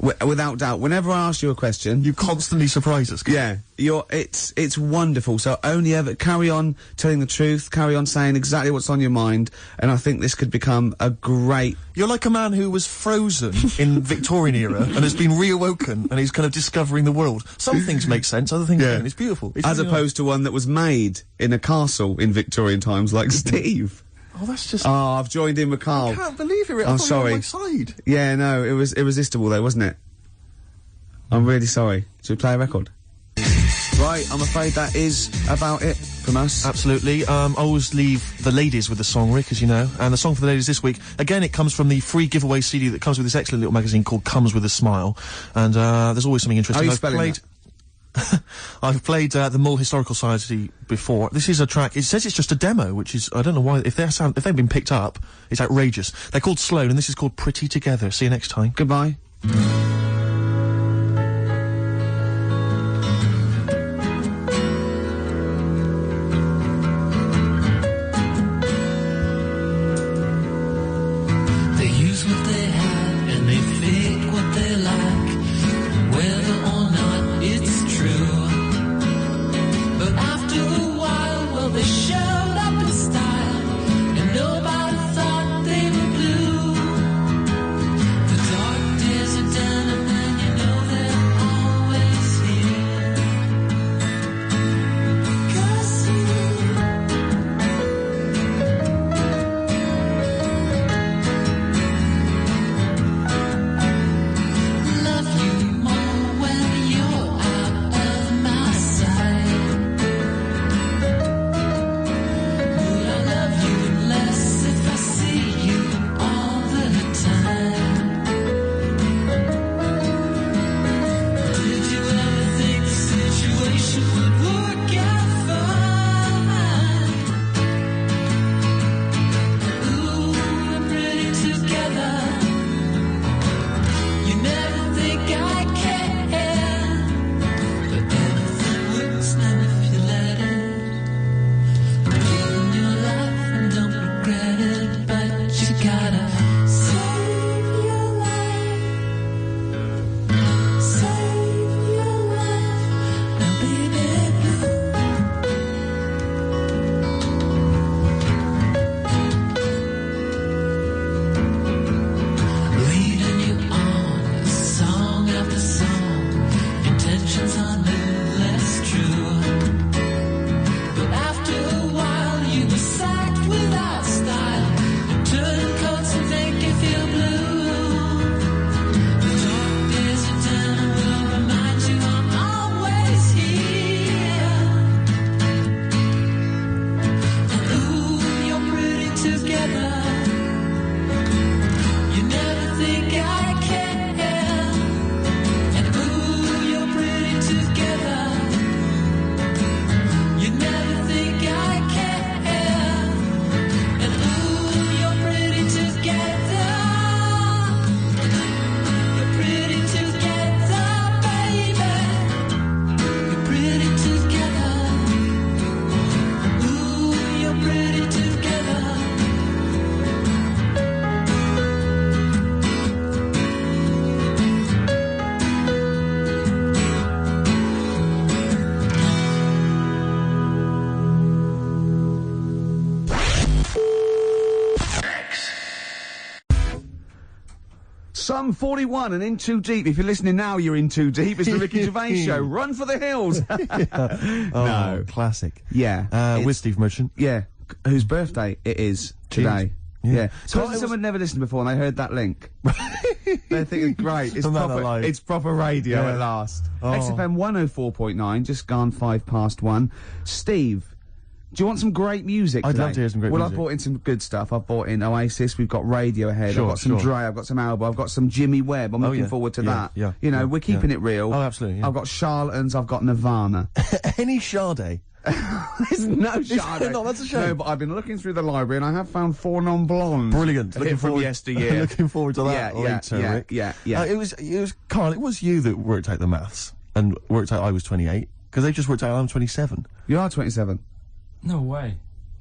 Without doubt. Whenever I ask you a question, you constantly surprise us. Yeah, it's wonderful. So only ever carry on telling the truth, carry on saying exactly what's on your mind, and I think this could become a great. You're like a man who was frozen in Victorian era and has been reawoken, and he's kind of discovering the world. Some things make sense, other things don't. It's beautiful. It's as really opposed to one that was made in a castle in Victorian times, like Steve. Oh, that's just. Oh, I've joined in with Karl. I can't believe it. I'm sorry. You were on my side. Yeah, no, it was irresistible though, wasn't it? I'm really sorry. Should we play a record? Right, I'm afraid that is about it from us. Absolutely. I always leave the ladies with the song, Rick, as you know. And the song for the ladies this week, again, it comes from the free giveaway CD that comes with this excellent little magazine called Comes With a Smile. And there's always something interesting. How are you spelling that? I've played the Mull Historical Society before. This is a track. It says it's just a demo, which is I don't know why. If they've been picked up, it's outrageous. They're called Sloan, and this is called Pretty Together. See you next time. Goodbye. Sum 41 and In Too Deep. If you're listening now, you're in too deep. It's the Ricky Gervais Show. Run for the hills. Oh, no. Classic. Yeah. With Steve Merchant. Yeah. Whose birthday it is today. Yeah. So someone never listened before and they heard that link. They're thinking, great, it's proper radio at last. XFM 104.9, just gone 1:05. Steve, Do you want some great music today? I'd love to hear some great music. Well, I've brought in some good stuff. I've brought in Oasis, we've got Radiohead, I've got some Dre, I've got some Alba, I've got some Jimmy Webb. I'm looking forward to that. Yeah, you know, we're keeping it real. Oh, absolutely. Yeah. I've got Charlatans, I've got Nirvana. Any Sade? There's no Sade. No, that's a shame. No, but I've been looking through the library and I have found 4 non-blondes. Brilliant. Looking from yesteryear. Looking forward to that later, Rick. Yeah. It was Karl, it was you that worked out the maths and worked out I was 28, because they just worked out I'm 27. You are 27. No way.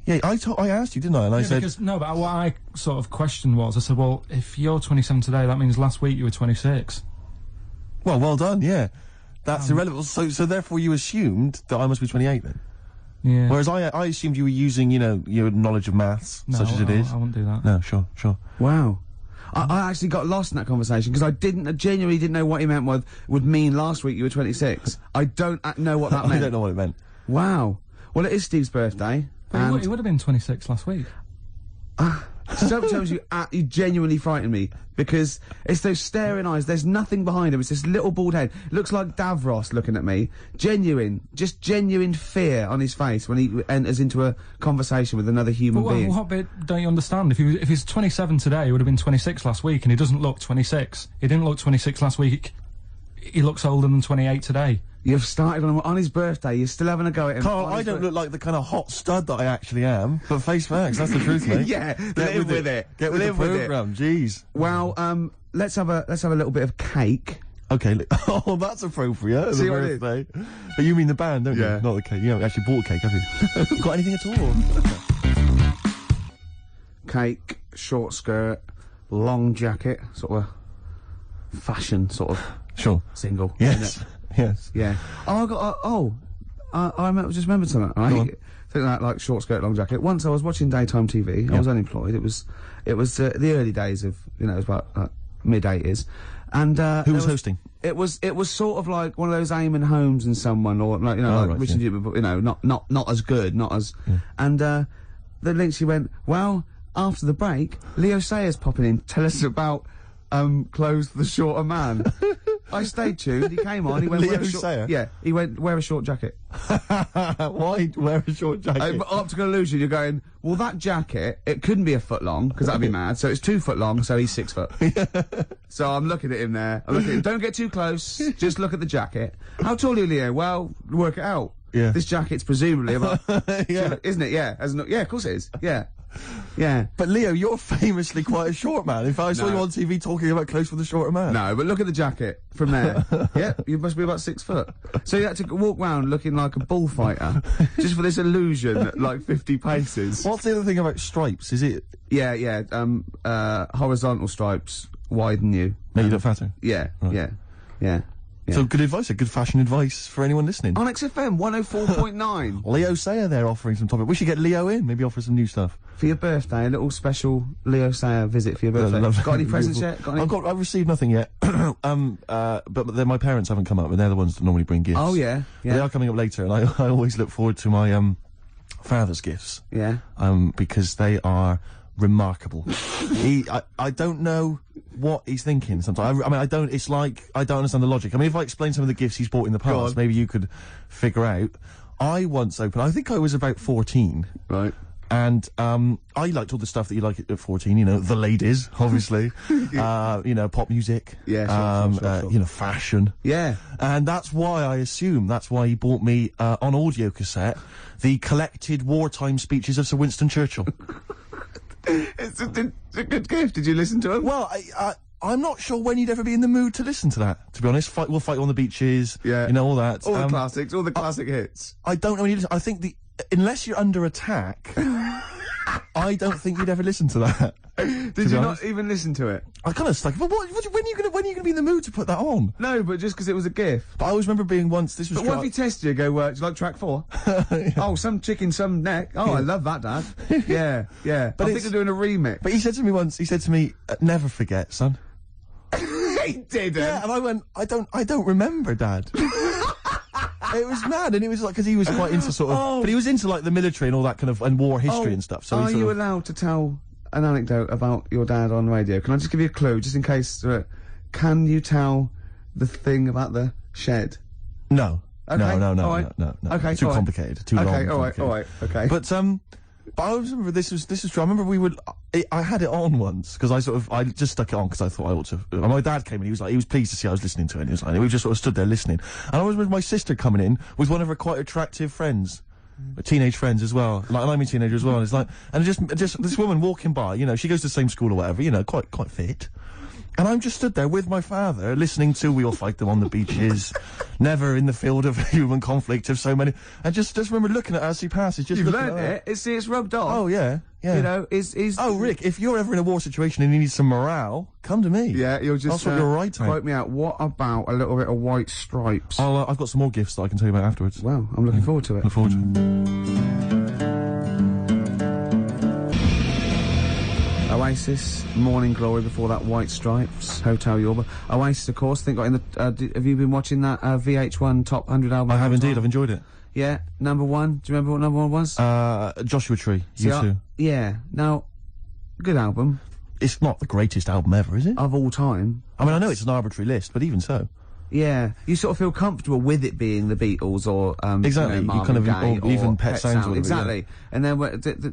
Yeah, I asked you, didn't I? And I said... But what I sort of questioned was, I said, well, if you're 27 today, that means last week you were 26. Well done, yeah. That's irrelevant. So therefore you assumed that I must be 28 then? Yeah. Whereas I assumed you were using, you know, your knowledge of maths, such as it is. I wouldn't do that. No, sure. Wow. I actually got lost in that conversation because I genuinely didn't know what he meant would mean last week you were 26. I don't know what that meant. I don't know what it meant. Wow. Well, it is Steve's birthday. But he would have been 26 last week. Sometimes you genuinely frighten me because it's those staring eyes. There's nothing behind him. It's this little bald head. Looks like Davros looking at me. Genuine fear on his face when he enters into a conversation with another human being. What bit don't you understand? If he's 27 today, he would have been 26 last week, and he doesn't look 26. He didn't look 26 last week. He looks older than 28 today. You've started on his birthday, you're still having a go at him. Karl, I don't look like the kind of hot stud that I actually am, but face facts, that's the truth, mate. Yeah, live with it. Get with the programme, jeez. Well, let's have a little bit of cake. Okay, oh, that's appropriate. See the what it birthday. But you mean the band, don't you? Not the cake. You haven't actually bought a cake, have you? Got anything at all? Cake, short skirt, long jacket, sort of fashion, sort of. Sure. Single. Yes. Yes. Yeah. Oh, I just remembered something, right? Think that, like, short skirt, long jacket. Once I was watching daytime TV, I was unemployed. It was the early days of, you know, it was about mid-80s. And, who was hosting? It was sort of like one of those Eamon Holmes and someone, or like, you know, like Richard Jupiter, but, you know, not as good, not as, and, the link, she went, well, after the break, Leo Sayers popping in, tell us about, clothes for the shorter man. I stayed tuned. He came on. He went, Leo Sayer? Yeah. He went, wear a short jacket. Why wear a short jacket? Optical illusion. You're going, well, that jacket, it couldn't be a foot long, because that'd be mad. So it's 2 foot long, so he's 6 foot. So I'm looking at him there. I'm looking at him. Don't get too close. Just look at the jacket. How tall are you, Leo? Well, work it out. Yeah. This jacket's presumably about... Isn't it? Yeah. Yeah, of course it is. Yeah. Yeah. But Leo, you're famously quite a short man. In fact, I saw you on TV talking about clothes for the shorter man. No, but look at the jacket from there. Yeah, you must be about 6 foot. So you had to walk round looking like a bullfighter, just for this illusion at like 50 paces. What's the other thing about stripes? Is it... Yeah, horizontal stripes widen you. Make you look fatter? Yeah, right. Yeah. So good advice, good fashion advice for anyone listening. On XFM 104.9. Leo Sayer there offering some topic. We should get Leo in, maybe offer some new stuff. For your birthday, a little special Leo Sayer visit for your birthday. Got any presents yet? I've received nothing yet. But then my parents haven't come up, and they're the ones that normally bring gifts. Oh yeah. They are coming up later, and I always look forward to my father's gifts. Yeah. Because they are remarkable. I don't know what he's thinking sometimes. I mean, it's like, I don't understand the logic. I mean, if I explain some of the gifts he's bought in the past, maybe you could figure out. I once opened, I think I was about 14. Right. And, I liked all the stuff that you like at 14, you know, the ladies, obviously, you know, pop music. Yeah, sure. You know, fashion. Yeah. And that's why he bought me, on audio cassette, the collected wartime speeches of Sir Winston Churchill. It's a good gift. Did you listen to him? Well, I'm not sure when you'd ever be in the mood to listen to that, to be honest. We'll fight on the beaches. Yeah. You know, all that. All the classics, all the classic hits. I don't know when you listen. I think unless you're under attack, I don't think you'd ever listen to that. Did you not even listen to it? I kind of stuck. But when are you gonna be in the mood to put that on? No, but just because it was a gift. But I always remember being once. This was. But what if he tested you? Go, do you like track 4? Yeah. Oh, some chicken, some neck. Oh, I love that, Dad. Yeah. But I think they're doing a remix. But he said to me once. He said to me, "Never forget, son." He didn't. Yeah, and I went, I don't remember, Dad. It was mad, and it was like, because he was quite into sort of, but he was into like the military and all that kind of, and war history and stuff. So are you allowed to tell an anecdote about your dad on radio? Can I just give you a clue, just in case? Can you tell the thing about the shed? No. Okay. No. Okay, too complicated. Too long. Okay, all right. Okay. But I remember this was true. I remember I had it on once because I just stuck it on because I thought I ought to. And my dad came in. He was pleased to see I was listening to it. And he was like, we just sort of stood there listening. And I was with my sister coming in with one of her quite attractive friends. Teenage friends as well, like, and I'm a teenager as well, and it's like, and just this woman walking by, you know, she goes to the same school or whatever, you know, quite fit, and I'm just stood there with my father, listening to We All Fight Them on the Beaches, Never in the Field of Human Conflict of so many, and just remember looking at her as she passes, just You've looking learned at her. it's rubbed off. Oh yeah. You know, Oh, Rick, if you're ever in a war situation and you need some morale, come to me. Yeah, you'll just you're right. quote me out. What about a little bit of White Stripes? I've got some more gifts that I can tell you about afterwards. Well, I'm looking forward to it. Look forward to it. Oasis, Morning Glory, before that White Stripes, Hotel Yorba. Oasis, of course, I think got in the, have you been watching that VH1 Top 100 album? I have indeed, I've enjoyed it. Yeah, number one, do you remember what number one was? Joshua Tree, See, U2. Yeah, now, good album. It's not the greatest album ever, is it? Of all time. I mean, I know it's an arbitrary list, but even so. Yeah, you sort of feel comfortable with it being the Beatles or exactly. You know, you kind of Gaye or even or Pet Sounds. Exactly, and then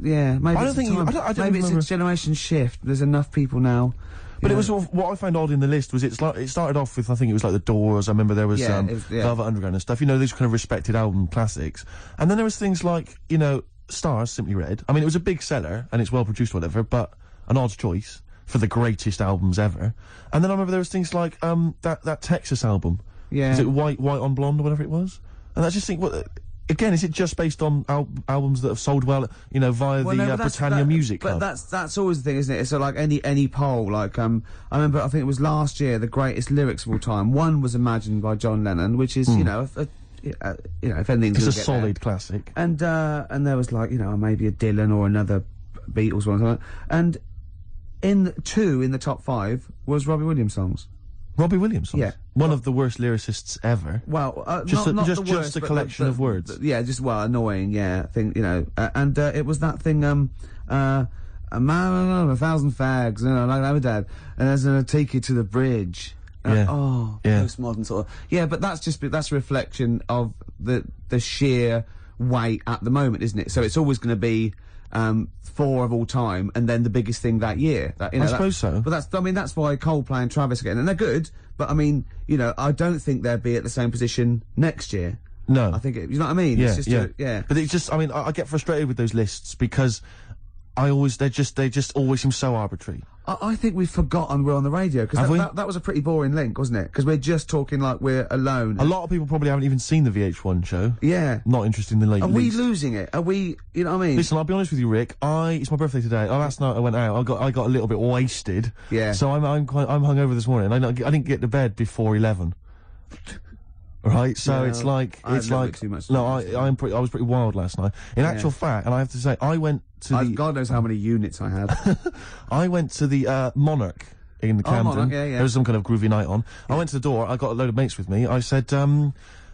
yeah, maybe I don't think maybe it's a generation shift. There's enough people now. But it was sort of, what I found odd in the list was it started off with, I think it was like the Doors. I remember there was Velvet Underground and stuff. You know, these kind of respected album classics. And then there was things like, you know, Stars, Simply Red. I mean, it was a big seller and it's well produced, whatever, but an odd choice for the greatest albums ever. And then I remember there was things like that Texas album. Yeah. Is it White on Blonde or whatever it was? And I just think, again, is it just based on albums that have sold well, you know, via the Britannia Music Club? But that's always the thing, isn't it? It's like any poll. Like I remember, I think it was last year, the greatest lyrics of all time. One was Imagined by John Lennon, which is you know, if anything, it's a solid classic. And there was like, you know, maybe a Dylan or another Beatles one, like and in the top 5 was Robbie Williams songs. Robbie Williams songs? Yeah. One of the worst lyricists ever. Well, just not the worst, just a collection of words. Yeah, just, annoying, yeah. I think, you know, and it was that thing, a man, 1,000 fags, you know, like I'm a dad, and there's gonna take you to the bridge. Postmodern sort of. Yeah, but that's a reflection of the sheer weight at the moment, isn't it? So it's always gonna be, 4 of all time, and then the biggest thing that year. That, you know, I suppose so. But that's why Coldplay and Travis again, and they're good, but I mean, you know, I don't think they'll be at the same position next year. No. I think, you know what I mean? Yeah, it's just But it's just, I mean, I get frustrated with those lists because they just always seem so arbitrary. I think we've forgotten we're on the radio, because that was a pretty boring link, wasn't it? Because we're just talking like we're alone. A lot of people probably haven't even seen the VH1 show. Yeah. Not interested in the late Are we losing it? Are we, you know what I mean? Listen, I'll be honest with you, Rick. It's my birthday today. Last night I went out. I got a little bit wasted. Yeah. So I'm hungover this morning. I didn't get to bed before 11. Right, so it's like too much no, I was pretty wild last night. In actual fact, and I have to say, I went to God knows how many units I had. I went to the Monarch in Camden. Monarch, yeah. There was some kind of groovy night on. I went to the door. I got a load of mates with me. I said,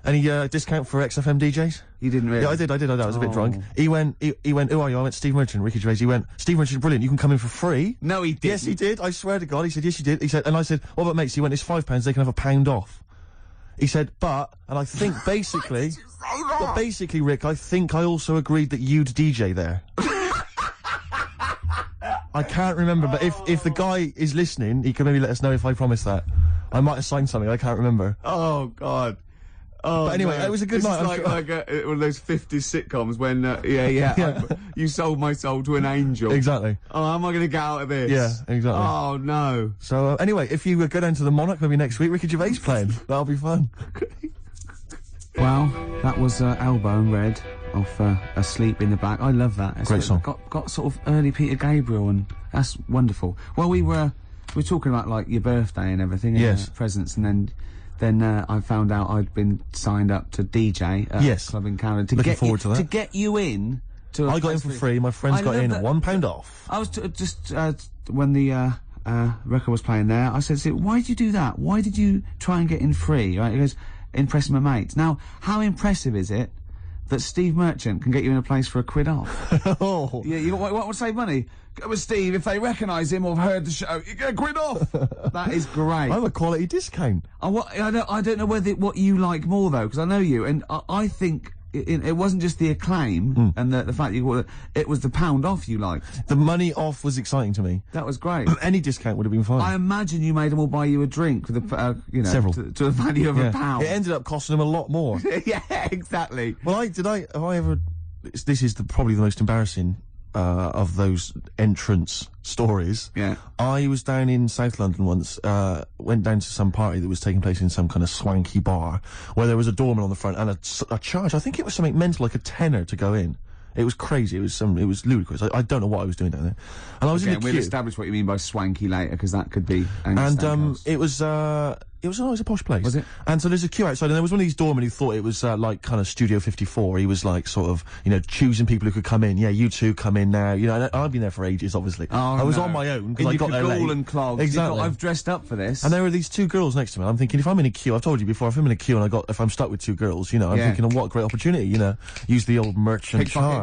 any discount for XFM DJs? You didn't really? Yeah, I did. I was a bit drunk. He went, who are you? I went, Steve Merchant, Ricky Gervais. He went, Steve Merchant, brilliant. You can come in for free. No, he didn't. Yes, he did. I swear to God. He said, yes, you did. He said, and I said, what about mates? He went, it's £5. They can have a £1 off. He said, and I think basically, but basically, Rick, I think I also agreed that you'd DJ there. I can't remember, but if the guy is listening, he can maybe let us know if I promised that. I might have signed something, I can't remember. Oh, God. Oh, but anyway, it was a good night. It's like one of those 50s sitcoms when, you sold my soul to an angel. Exactly. Oh, how am I going to get out of this? Yeah, exactly. Oh, no. So, anyway, if you go down to the Monarch maybe next week, Ricky Gervais playing. That'll be fun. Well, that was Elbow and Red off Asleep in the Back. I love that. Great song. Got sort of early Peter Gabriel, and that's wonderful. Well, we were talking about, like, your birthday and everything. Yes. And, presents, and then I found out I'd been signed up to DJ at a club in Camden. Looking forward to that. To get you in to I got in for free, my friends got in at £1 off. I was just when the record was playing there, I said, why did you do that? Why did you try and get in free? Right? He goes, impressing my mates. Now, how impressive is it that Steve Merchant can get you in a place for £1 off. Oh. Yeah, you what would save money? Go with Steve. If they recognise him or have heard the show, you get £1 off. That is great. I'm a quality discount. I don't know what you like more though, because I know you, and I think it wasn't just the acclaim and the fact it was the £1 off you liked. The money off was exciting to me. That was great. Any discount would have been fine. I imagine you made them all buy you a drink for the several to the value of £1. It ended up costing them a lot more. Yeah, exactly. Well, have I ever? This is probably the most embarrassing of those entrance stories. Yeah. I was down in South London once, went down to some party that was taking place in some kind of swanky bar, where there was a doorman on the front and a charge. I think it was something mental, like £10 to go in. It was crazy. It was ludicrous. I don't know what I was doing down there. And I was in the queue. We'll establish what you mean by swanky later, because that could be. It was a posh place. Was it? And so there's a queue outside, and there was one of these doormen who thought it was like kind of Studio 54. He was like sort of, choosing people who could come in. Yeah, you two come in now. And I've been there for ages, obviously. Oh, I was on my own because I got there late. And clogs. Exactly. I've dressed up for this. And there were these two girls next to me. I'm thinking, if I'm in a queue, I've told you before, if I'm in a queue and if I'm stuck with two girls, I'm thinking, what a great opportunity, use the old merchant charm.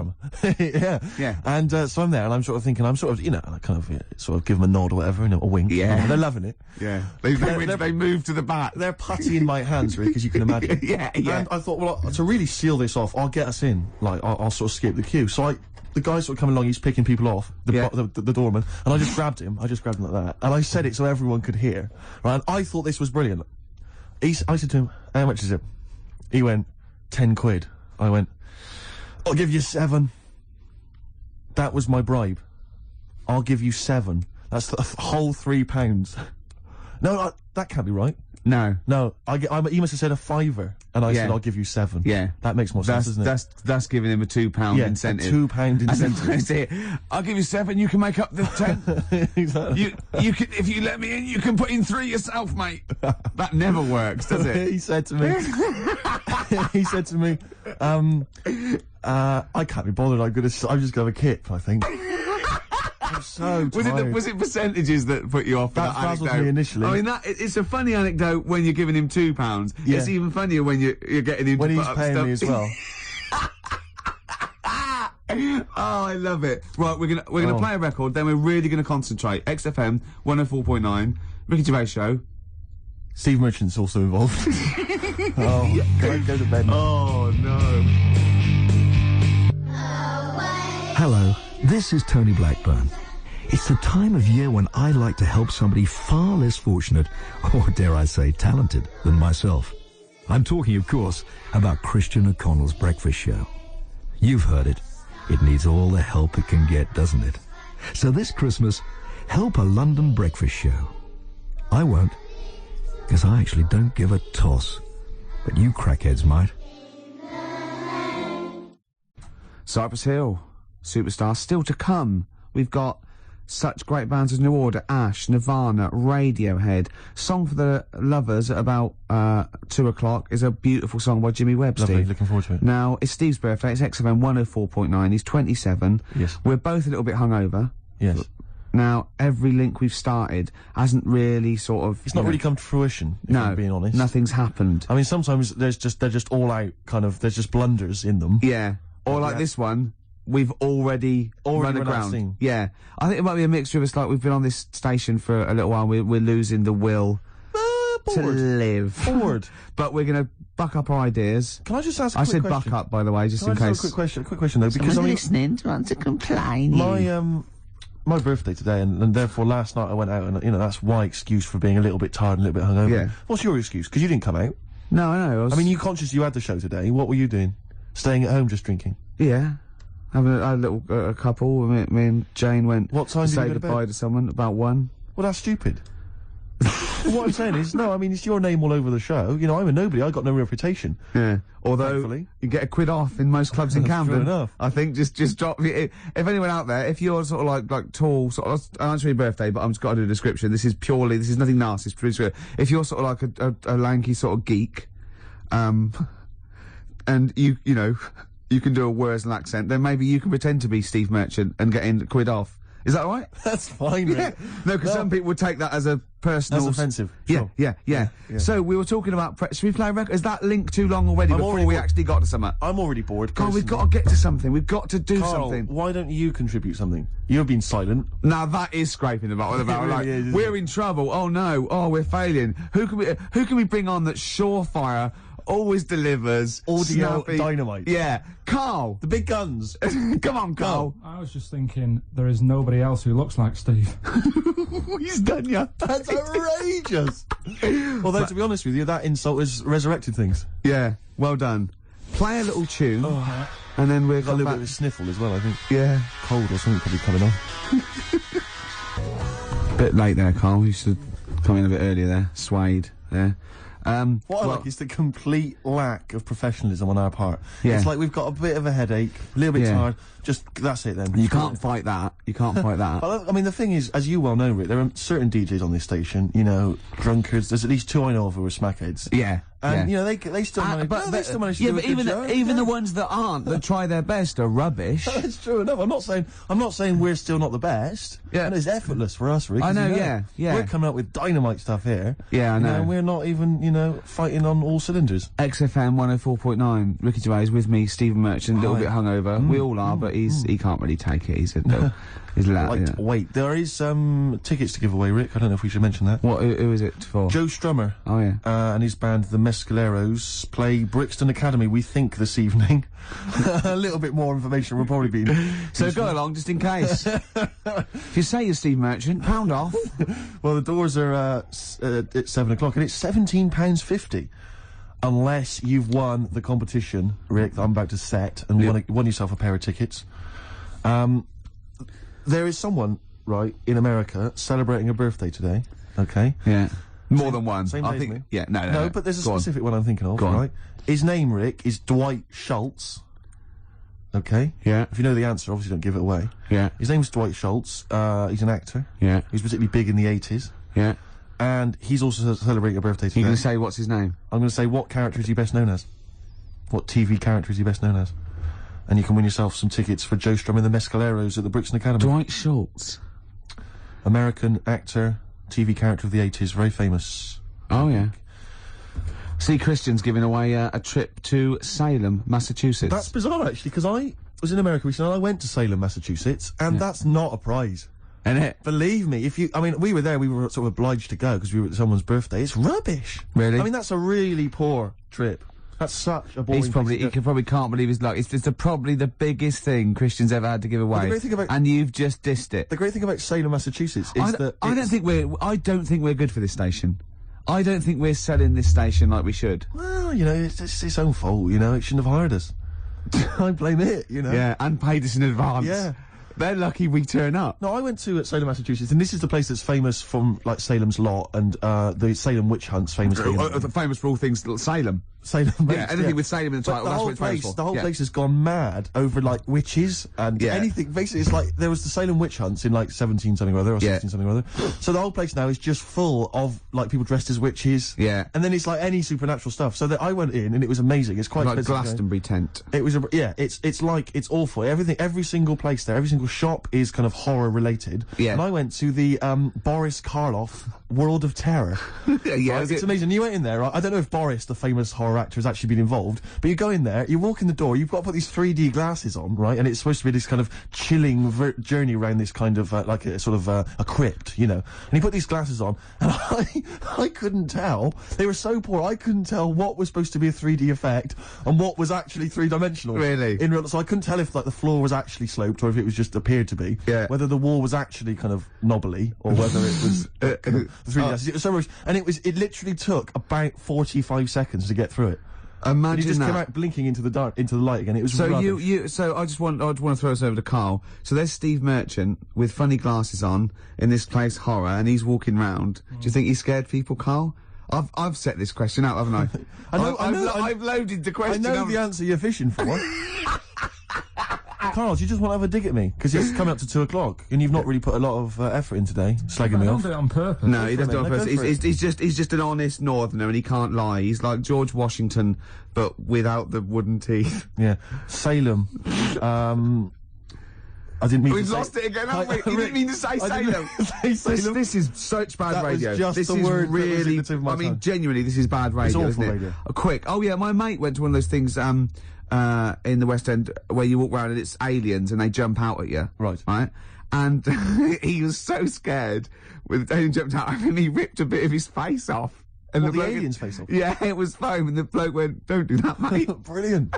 Yeah. And so I'm there, and I'm sort of thinking, and I kind of sort of give them a nod or whatever, a wink. Yeah. They're loving it. Yeah. They move to the back. They're putty in my hands, really, because you can imagine. Yeah. And I thought, well, to really seal this off, I'll get us in. Like, I'll sort of skip the queue. So the guy sort of coming along, he's picking people off, the doorman, and I just grabbed him. like that. And I said it so everyone could hear. Right? And I thought this was brilliant. I said to him, how much is it? He went, £10. I went, I'll give you 7. That was my bribe. I'll give you 7. That's the whole £3. No, that can't be right. No. He must have said a £5, and I said, I'll give you 7. Yeah. That makes more sense, doesn't it? That's giving him a £2 incentive. A £2 incentive. That's it. I'll give you 7, you can make up the 10. Exactly. You can, if you let me in, you can put in 3 yourself, mate. That never works, does it? He said to me, I can't be bothered, I'm just gonna have a kip, I think. I'm so tired. Was it percentages that put you off? That frazzled me initially. I mean, it's a funny anecdote when you're giving him £2. Yeah. It's even funnier when you're getting him when to he's put up paying stuff. me as well. Oh, I love it. Right, we're gonna play a record, then we're really gonna concentrate. XFM 104.9, Ricky Gervais Show. Steve Merchant's also involved. Oh, go to bed now. Oh no. Hello, this is Tony Blackburn. It's the time of year when I like to help somebody far less fortunate, or dare I say talented, than myself. I'm talking, of course, about Christian O'Connell's Breakfast Show. You've heard it. It needs all the help it can get, doesn't it? So this Christmas, help a London breakfast show. I won't, because I actually don't give a toss. But you crackheads might. Cypress Hill, Superstar, still to come. We've got such great bands as New Order, Ash, Nirvana, Radiohead. Song for the Lovers at about 2 o'clock is a beautiful song by Jimmy Webb, Lovely, Steve. looking forward to it. Now, it's Steve's birthday, it's XFM 104.9, he's 27. Yes. We're both a little bit hungover. Yes. Now, every link we've started hasn't really sort of... It's not really come to fruition, if I'm being honest. Nothing's happened. I mean, sometimes they're just all out, there's just blunders in them. Yeah. Or like this one, we've already run aground. Yeah. I think it might be a mixture of us, like we've been on this station for a little while, we're losing the will to live. Bored. But we're going to buck up our ideas. Can I just ask a quick question? I said buck up, by the way, just in case. Can I just ask a quick question though, because listening wants to complain. My birthday today, and therefore last night I went out, and that's my excuse for being a little bit tired and a little bit hungover. Yeah. What's your excuse? Because you didn't come out. No, I know. I mean, you conscious you had the show today. What were you doing? Staying at home just drinking? Yeah. Having a little couple. Me and Jane went what time to did say you go to goodbye bed? to someone about 1. Well, that's stupid. What I'm saying is, no, I mean, it's your name all over the show. I'm a nobody. I got no reputation. Yeah. Although, thankfully. you get £1 off in most clubs in Camden. True enough. I think just drop... If anyone out there, if you're sort of like tall, sort of... I'll answer your birthday, but I'm just got to do a description. This is nothing nasty. It's pretty. If you're sort of like a lanky sort of geek, and you can do a Wurzel accent, then maybe you can pretend to be Steve Merchant and get in £1 off. Is that all right? That's fine, Rick. Yeah. No, because some people would take that as a personal... That's offensive. Yeah, Sure. yeah. So we were talking about... Should we play a record? Is that link too long already before we actually got to something? I'm already bored. Carl, we've got to get to something. We've got to do something. Why don't you contribute something? You've been silent. Now that is scraping the bottom about It really like, is, we're in trouble. Oh no. Oh, we're failing. Who can we bring on that's surefire, always delivers, audio snappy? dynamite? Yeah. Carl. The big guns. Come on, Carl. I was just thinking, there is nobody else who looks like Steve. He's done ya. That's outrageous. Although, to be honest with you, that insult has resurrected things. Yeah. Well done. Play a little tune, and then we've got a little bit of a sniffle as well, I think. Yeah. Cold or something probably coming on. Bit late there, Carl. You should come in a bit earlier there. Swayed there. What I like is the complete lack of professionalism on our part. Yeah. It's like we've got a bit of a headache, a little bit tired. Just that's it then. You can't fight that. You can't fight that. I mean, the thing is, as you well know, Rick, there are certain DJs on this station, you know, drunkards. There's at least 2 I know of who are smackheads. Yeah. And, you know, they still manage, they still manage to do a good job. Even the ones that aren't, that try their best, are rubbish. That's true enough. I'm not saying we're still not the best. Yeah. And it's effortless for us, Rick. I know, you yeah. We're coming up with dynamite stuff here. Yeah, I know. And we're not even, you know, fighting on all cylinders. XFM 104.9, Ricky Gervais with me, Stephen Merchant, a little bit hungover. We all are, but he can't really take it. He said, no. He's loud. Wait, there is some tickets to give away, Rick. I don't know if we should mention that. What? Who is it for? Joe Strummer. Oh yeah. And his band, the Mescaleros, play Brixton Academy, we think, this evening. A little bit more information will probably be... So go along, just in case. If you say you're Steve Merchant, pound off. Well, the doors are at 7 o'clock, and it's £17.50. Unless you've won the competition, Rick, that I'm about to set, and won yourself a pair of tickets. There is someone, right, in America celebrating a birthday today, okay? Yeah. More than one. Same I day as think. me. Yeah, no, but there's a specific one I'm thinking of, Go on. right? His name, Rick, is Dwight Schultz. Okay? Yeah. If you know the answer, obviously don't give it away. Yeah. His name's Dwight Schultz. He's an actor. Yeah. He was particularly big in the 80s. Yeah. And he's also celebrating a birthday today. You're going to say what's his name? I'm going to say what character is he best known as? What TV character is he best known as? And you can win yourself some tickets for Joe Strum and the Mescaleros at the Brixton Academy. Dwight Schultz. American actor, TV character of the 80s, very famous. Oh, yeah. See, Christian's giving away a trip to Salem, Massachusetts. That's bizarre, actually, because I was in America recently and I went to Salem, Massachusetts, and that's not a prize. Isn't it? Believe me, I mean, we were there, we were sort of obliged to go because we were at someone's birthday. It's rubbish. Really? I mean, that's a really poor trip. That's such a boring He probably can't believe his luck. It's probably the biggest thing Christian's ever had to give away. The great thing about, and you've just dissed it. The great thing about Salem, Massachusetts is that I don't think we're good for this station. I don't think we're selling this station like we should. Well, you know, it's its own fault, you know, it shouldn't have hired us. I blame it, you know. Yeah, and paid us in advance. Yeah. They're lucky we turn up. No, I went to Salem, Massachusetts, and this is the place that's famous from, like, Salem's Lot and the Salem witch hunts, famous for... famous for all things Salem. Salem. Yeah, anything with Salem in the title, that's what it's famous for. The whole place has gone mad over, like, witches and anything. Basically, it's like, there was the Salem witch hunts in, like, 17-something or other, or 16-something or other. So the whole place now is just full of, like, people dressed as witches. Yeah. And then it's, like, any supernatural stuff. So that I went in, and it was amazing. It's quite like Glastonbury tent. It was, it's like, it's awful. Every single place there, every single shop is kind of horror-related. Yeah. And I went to the, Boris Karloff World of Terror. Yeah, right? It's amazing. You went in there, right? I don't know if Boris, the famous horror actor, has actually been involved, but you go in there, you walk in the door, you've got to put these 3D glasses on, right? And it's supposed to be this kind of chilling journey around this kind of, like a sort of, a crypt, you know? And you put these glasses on, and I couldn't tell. They were so poor, I couldn't tell what was supposed to be a 3D effect and what was actually three-dimensional. Really? So I couldn't tell if, like, the floor was actually sloped or if it was just appeared to be. Yeah. Whether the wall was actually kind of knobbly or whether it was the 3D glasses. It was so much, and it literally took about 45 seconds to get through it. Imagine and you just that. came out blinking into the light again. It was rubbish. So I just want to throw us over to Carl. So there's Steve Merchant with funny glasses on in this place horror, and he's walking round. Do you think he scared people, Carl? I've set this question out, haven't I? I've loaded the question. I know the answer you're fishing for. Carl, do you just want to have a dig at me? Because it's coming up to 2 o'clock, and you've not really put a lot of effort in today, slagging me off. I don't do it on purpose. No, he doesn't do it on purpose. He's just an honest northerner, and he can't lie. He's like George Washington, but without the wooden teeth. Yeah. Salem. I didn't mean We've to say... lost it again, haven't we? You didn't mean to say Salem. This is such bad radio. Was just this the is word really... that was in the tip of my I mean, tongue. genuinely, this is bad radio, It's awful isn't it? radio. Quick. Oh, yeah, my mate went to one of those things, in the West End where you walk around and it's aliens and they jump out at you. Right. Right? And he was so scared when the alien jumped out and he ripped a bit of his face off. And the alien's face off? Yeah, it was foam and the bloke went, don't do that, mate. Brilliant.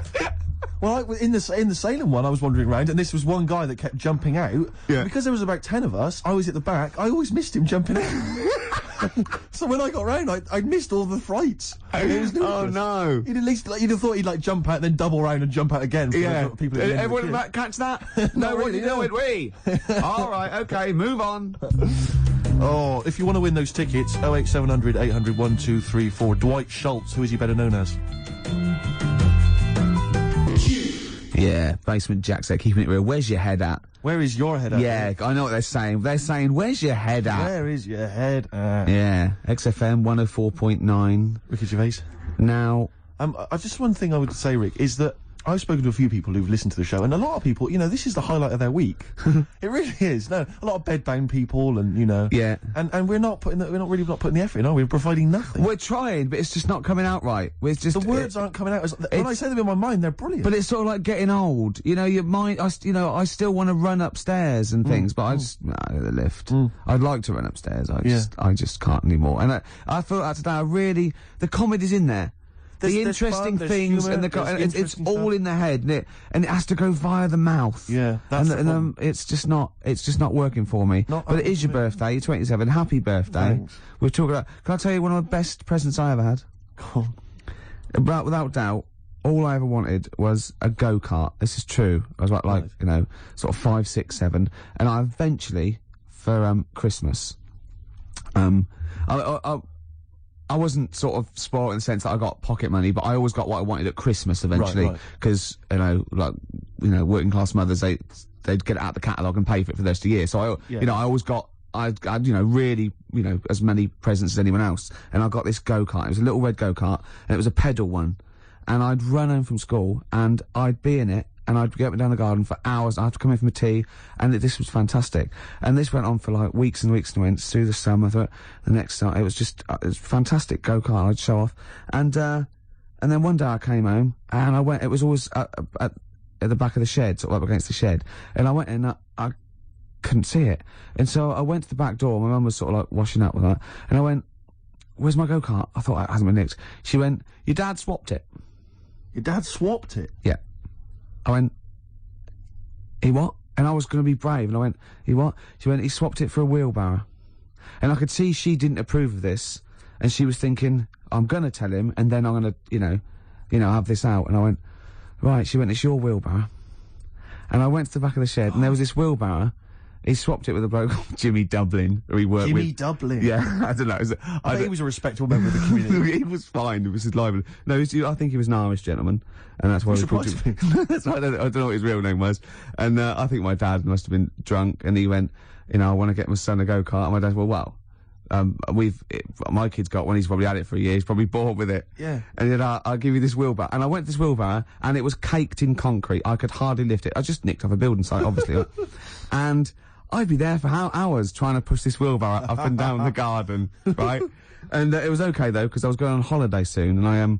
Well, in the Salem one, I was wandering around, and this was one guy that kept jumping out. Yeah. Because there was about 10 of us, I was at the back, I always missed him jumping out. So when I got round, I missed all the frights. It was Oh, no. He'd at least, you'd have thought he'd, jump out, then double round and jump out again. For the people at the end Everyone of the queue. catch that? No, what really, do you know no. it, we? All right, okay, move on. Oh, if you want to win those tickets, 08700 800 1234. Dwight Schultz, who is he better known as? Yeah, Basement Jack said, keeping it real. Where's your head at? Where is your head at? Yeah, I know what they're saying. They're saying, where's your head at? Where is your head at? Yeah, XFM 104.9. Ricky Gervais. Now... just one thing I would say, Rick, is that I've spoken to a few people who've listened to the show, and a lot of people, this is the highlight of their week. It really is. No, a lot of bedbound people, and Yeah. and we're not putting we're not really putting the effort in, are we? We're providing nothing. We're trying, but it's just not coming out right. We're just The words aren't coming out. When I say them in my mind, they're brilliant. But it's sort of like getting old. Your mind, I still want to run upstairs and things, but I just, the lift. I'd like to run upstairs. I just can't anymore. And I felt that today. The comedy's in there. The interesting things and it's all in the head, and it has to go via the mouth. Yeah, that's it's just not working for me. But it is your birthday. You're 27. Happy birthday. Thanks. We're talking about. Can I tell you one of the best presents I ever had? Without doubt, all I ever wanted was a go-kart. This is true. I was like sort of 5, 6, 7, and I eventually for Christmas, I wasn't sort of spoiled in the sense that I got pocket money, but I always got what I wanted at Christmas eventually. Because, working class mothers, they'd get it out the catalogue and pay for it for the rest of the year. So I always got, I really, as many presents as anyone else. And I got this go-kart. It was a little red go-kart, and it was a pedal one. And I'd run home from school, and I'd be in it, and I'd get up and down the garden for hours. I had to come in from a tea, and this was fantastic. And this went on for like weeks and weeks and weeks through the summer. The next summer, it was just it was fantastic go-kart. I'd show off, and then one day I came home and I went. It was always at the back of the shed, sort of up against the shed. And I went in, I couldn't see it, and so I went to the back door. My mum was sort of like washing up with that, and I went, "Where's my go-kart?" I thought it hasn't been nicked. She went, "Your dad swapped it." Your dad swapped it? Yeah. I went, he what? And I was going to be brave, and I went, he what? She went, he swapped it for a wheelbarrow. And I could see she didn't approve of this, and she was thinking, I'm going to tell him, and then I'm going to, have this out. And I went, right. She went, it's your wheelbarrow. And I went to the back of the shed, and there was this wheelbarrow. He swapped it with a bloke called Jimmy Dublin, who he worked with. Jimmy Dublin? Yeah, I don't know. I think he was a respectable member of the community. He was fine. It was his libel. No, I think he was an Irish gentleman, and that's why he called him. That's why I don't know what his real name was. And I think my dad must have been drunk, and he went, I want to get my son a go-kart. And my dad went, my kid's got one. He's probably had it for a year. He's probably bored with it. Yeah. And he said, I'll give you this wheelbarrow. And I went to this wheelbarrow, and it was caked in concrete. I could hardly lift it. I just nicked off a building site, obviously. And I'd be there for hours trying to push this wheelbarrow up and down the garden, right? And it was okay, though, because I was going on holiday soon, and I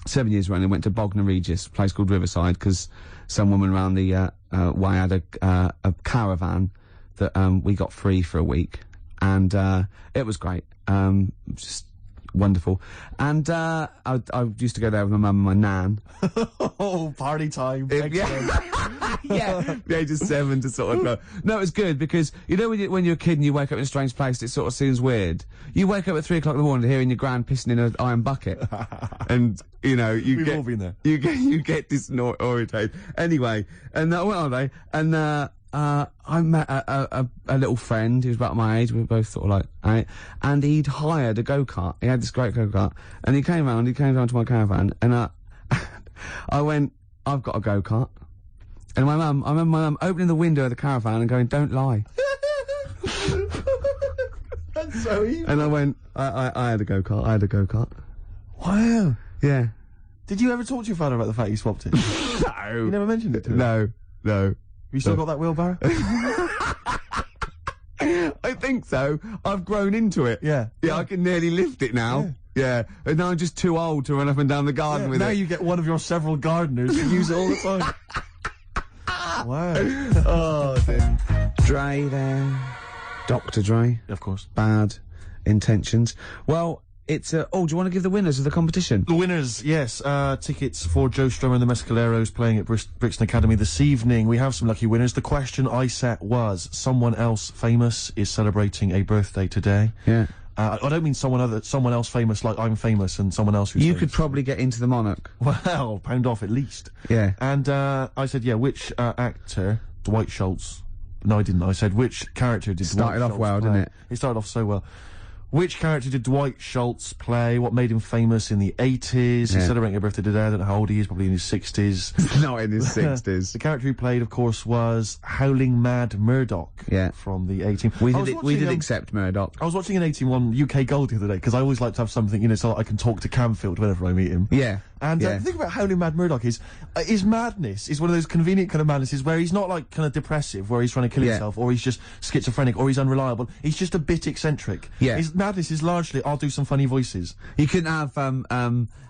7 years running, went to Bognor Regis, a place called Riverside, because some woman around the way had a caravan that we got free for a week, and it was great, just wonderful. And I used to go there with my mum and my nan. Oh, party time! Yeah, the age of 7 to sort of go. No, it was good because when you're a kid and you wake up in a strange place, it sort of seems weird. You wake up at 3 o'clock in the morning hearing your gran pissing in an iron bucket, and We've all been there. You get disorientated. Anyway, and I went on holiday, and I met a little friend who was about my age. We were both sort of like, right, and he'd hired a go-kart. He had this great go-kart, and he came down to my caravan, and I went, I've got a go-kart. And I remember my mum opening the window of the caravan and going, don't lie. That's so evil. And I went, I had a go-kart. I had a go-kart. Wow. Yeah. Did you ever talk to your father about the fact you swapped it? No. You never mentioned it to him? No. You still got that wheelbarrow? I think so. I've grown into it. Yeah. Yeah, I can nearly lift it now. Yeah. And now I'm just too old to run up and down the garden with now it. Now you get one of your several gardeners to use it all the time. Wow. Oh, dear. Dre there. Dr. Dre. Of course. Bad intentions. Well, it's do you want to give the winners of the competition? The winners, yes. Tickets for Joe Strummer and the Mescaleros playing at Brixton Academy this evening. We have some lucky winners. The question I set was, someone else famous is celebrating a birthday today. Yeah. I don't mean someone else famous like I'm famous and someone else who's You famous. could probably get into the Monarch. Well, pound off at least. Yeah. And I said, yeah, which actor, Dwight Schultz. No, I didn't. I said, which character did Dwight Schultz play? Started off well, didn't it? It started off so well. Which character did Dwight Schultz play? What made him famous in the 80s? He's celebrating a birthday today. I don't know how old he is, probably in his 60s. Not in his 60s. The character he played, of course, was Howling Mad Murdoch. Yeah. From the 18... We did accept Murdoch. I was watching an 18-1 UK Gold the other day, because I always like to have something, you know, so I can talk to Camfield whenever I meet him. Yeah. And the thing about Howling Mad Murdoch is, his madness is one of those convenient kind of madnesses where he's not like kind of depressive, where he's trying to kill himself, or he's just schizophrenic, or he's unreliable. He's just a bit eccentric. Yeah. His madness is largely, I'll do some funny voices. You couldn't have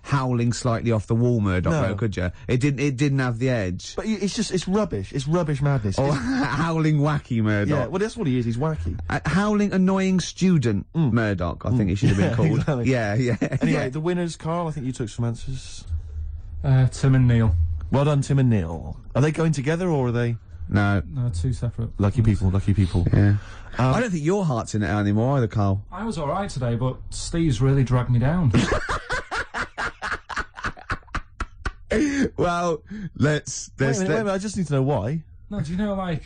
howling slightly off the wall Murdoch, though, could you? It didn't have the edge. But it's rubbish. It's rubbish madness. Or howling wacky Murdoch. Yeah, well that's what he is. He's wacky. Howling annoying student Murdoch. I think he should have been called. Exactly. Yeah. Anyway, the winners, Carl. I think you took some answers. Tim and Neil. Well done, Tim and Neil. Are they going together or are they? No, two separate. Lucky people. Yeah. I don't think your heart's in it anymore either, Carl. I was alright today, but Steve's really dragged me down. Well, wait a minute, I just need to know why. No, do you know, like,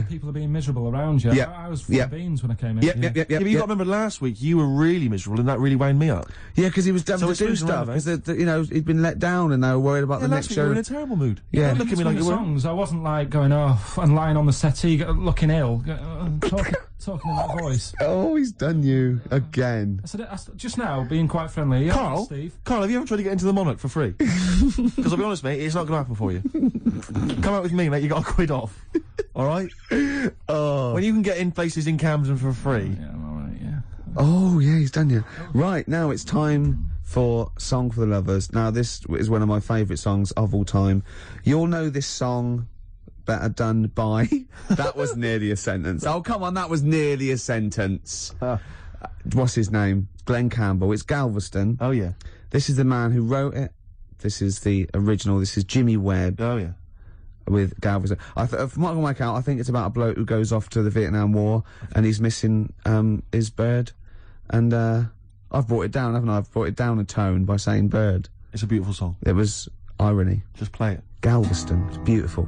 people are being miserable around you? Yeah. I was full of beans when I came in. Yeah, but you got to remember last week you were really miserable and that really wound me up. Yeah, because he was having to do stuff. Because, you know, he'd been let down and they were worried about the next show. You were in a terrible mood. Yeah. Look at me like you songs. I wasn't like going off and lying on the settee looking ill, talking in that voice. Oh, he's done you again. I said just now, being quite friendly. Yeah, Carl, Steve. Carl, have you ever tried to get into the Monarch for free? Because I'll be honest, mate, it's not going to happen for you. Come out with me, mate. You got a quid off. All right. Oh. When you can get in places in Camden for free. Yeah, I'm all right. Yeah. Oh yeah, he's done you. Right now it's time for Song for the Lovers. Now this is one of my favourite songs of all time. You'll know this song better done by. That was nearly a sentence. Oh come on, that was nearly a sentence. What's his name? Glenn Campbell. It's Galveston. Oh yeah. This is the man who wrote it. This is the original. This is Jimmy Webb. Oh yeah. With Galveston. From what I can work out, I think it's about a bloke who goes off to the Vietnam War and he's missing his bird. And I've brought it down, haven't I? I've brought it down a tone by saying bird. It's a beautiful song. It was irony. Just play it. Galveston. It's beautiful.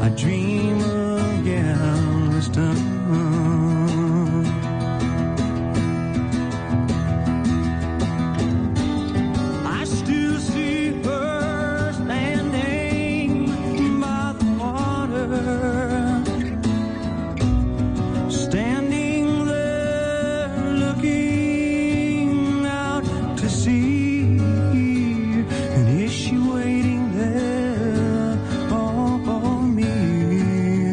I dream of Galveston. I still see her standing by the water, standing there looking out to sea. And is she waiting there for me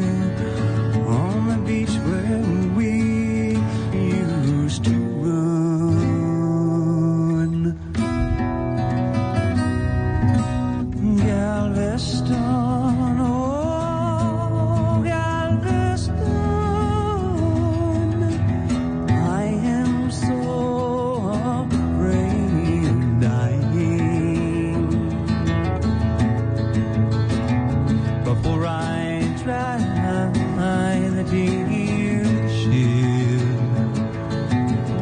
on the beach where we used to run? Galveston, oh Galveston, I am so afraid of dying before I try the deep ship,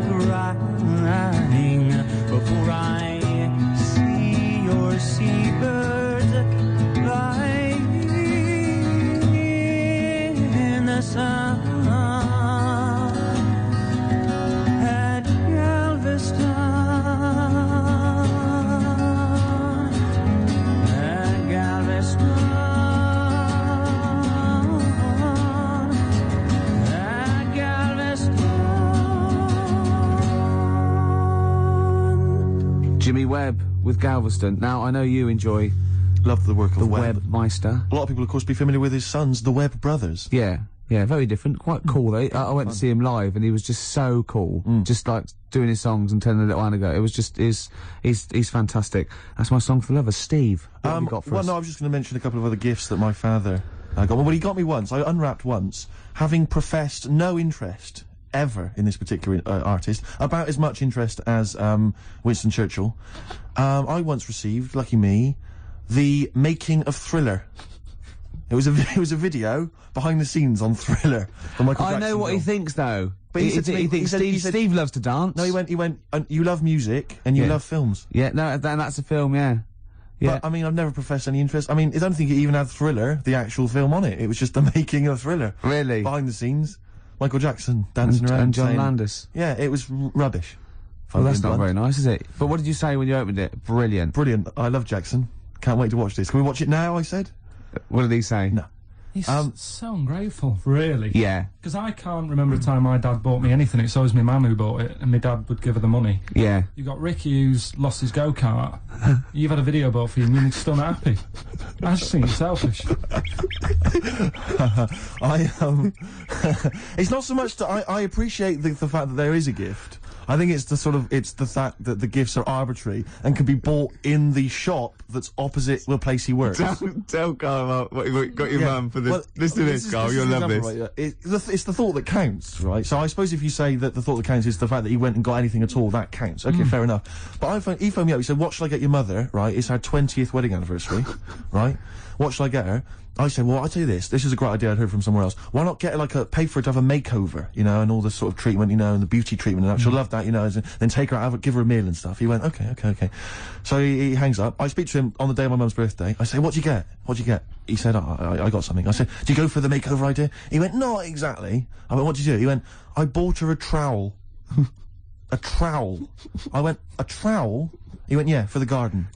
crying before I see your seabirds flying in the sun at Galveston, at Galveston, at Galveston. Jimmy Webb with Galveston. Now, I know you enjoy Love the work of the Webb. Webmeister. A lot of people, of course, be familiar with his sons, the Webb brothers. Yeah, very different. Quite cool, though. I went to see him live, and he was just so cool. Just like doing his songs and telling a little anecdote. It was just, he's fantastic. That's my song for the lovers. Steve, what have you got for us? No, I was just going to mention a couple of other gifts that my father got. Well, he got me once. I unwrapped once, having professed no interest ever in this particular artist, about as much interest as Winston Churchill. I once received, lucky me, the making of Thriller. It was a video behind the scenes on Thriller. From Michael Jackson I know what film. he thinks, though. But he thinks Steve loves to dance. No, he went. You love music and you love films. Yeah, no, that's a film. Yeah. But I mean, I've never professed any interest. I mean, I don't think it even had Thriller, the actual film, on it. It was just the making of Thriller. Really? Behind the scenes, Michael Jackson dancing around and John saying, Landis. Yeah, it was rubbish. Well, that's not very nice, is it? But what did you say when you opened it? Brilliant. Brilliant. I love Jackson. Can't wait to watch this. Can we watch it now? I said. What did he say? No. He's so ungrateful, really. Yeah. Because I can't remember a time my dad bought me anything. It's always my mum who bought it, and my dad would give her the money. Yeah. You got Ricky who's lost his go-kart. You've had a video bought for you, and you're still not happy. I just think it's selfish. It's not so much that I appreciate the fact that there is a gift. I think it's the fact that the gifts are arbitrary and can be bought in the shop that's opposite the place he works. Tell Carl what you got your mum for this. Well, listen to this, Carl. You'll love this. Right, yeah. It's the thought that counts, right? So I suppose if you say that the thought that counts is the fact that he went and got anything at all, that counts. Okay, fair enough. But he phoned me up. He said, "What shall I get your mother?" Right? It's our 20th wedding anniversary, right? What shall I get her? I said, well, I'll tell you this is a great idea I'd heard from somewhere else. Why not get pay for her to have a makeover, you know, and all the sort of treatment, you know, and the beauty treatment and that. She'll love that, you know, and then take her out, give her a meal and stuff. He went, okay. So he hangs up. I speak to him on the day of my mum's birthday. I say, what'd you get? He said, I got something. I said, do you go for the makeover idea? He went, not exactly. I went, what'd you do? He went, I bought her a trowel. A trowel. I went, a trowel? He went, yeah, for the garden.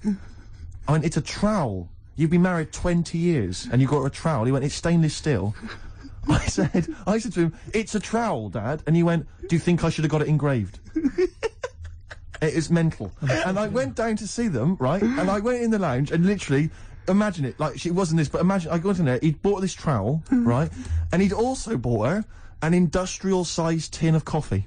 I went, it's a trowel. You've been married 20 years and you got a trowel. He went, it's stainless steel. I said to him, it's a trowel, Dad. And he went, do you think I should have got it engraved? It is mental. And I went down to see them, right? And I went in the lounge and literally, imagine it, like, it wasn't this, but imagine, I got in there, he'd bought this trowel, right? And he'd also bought her an industrial-sized tin of coffee.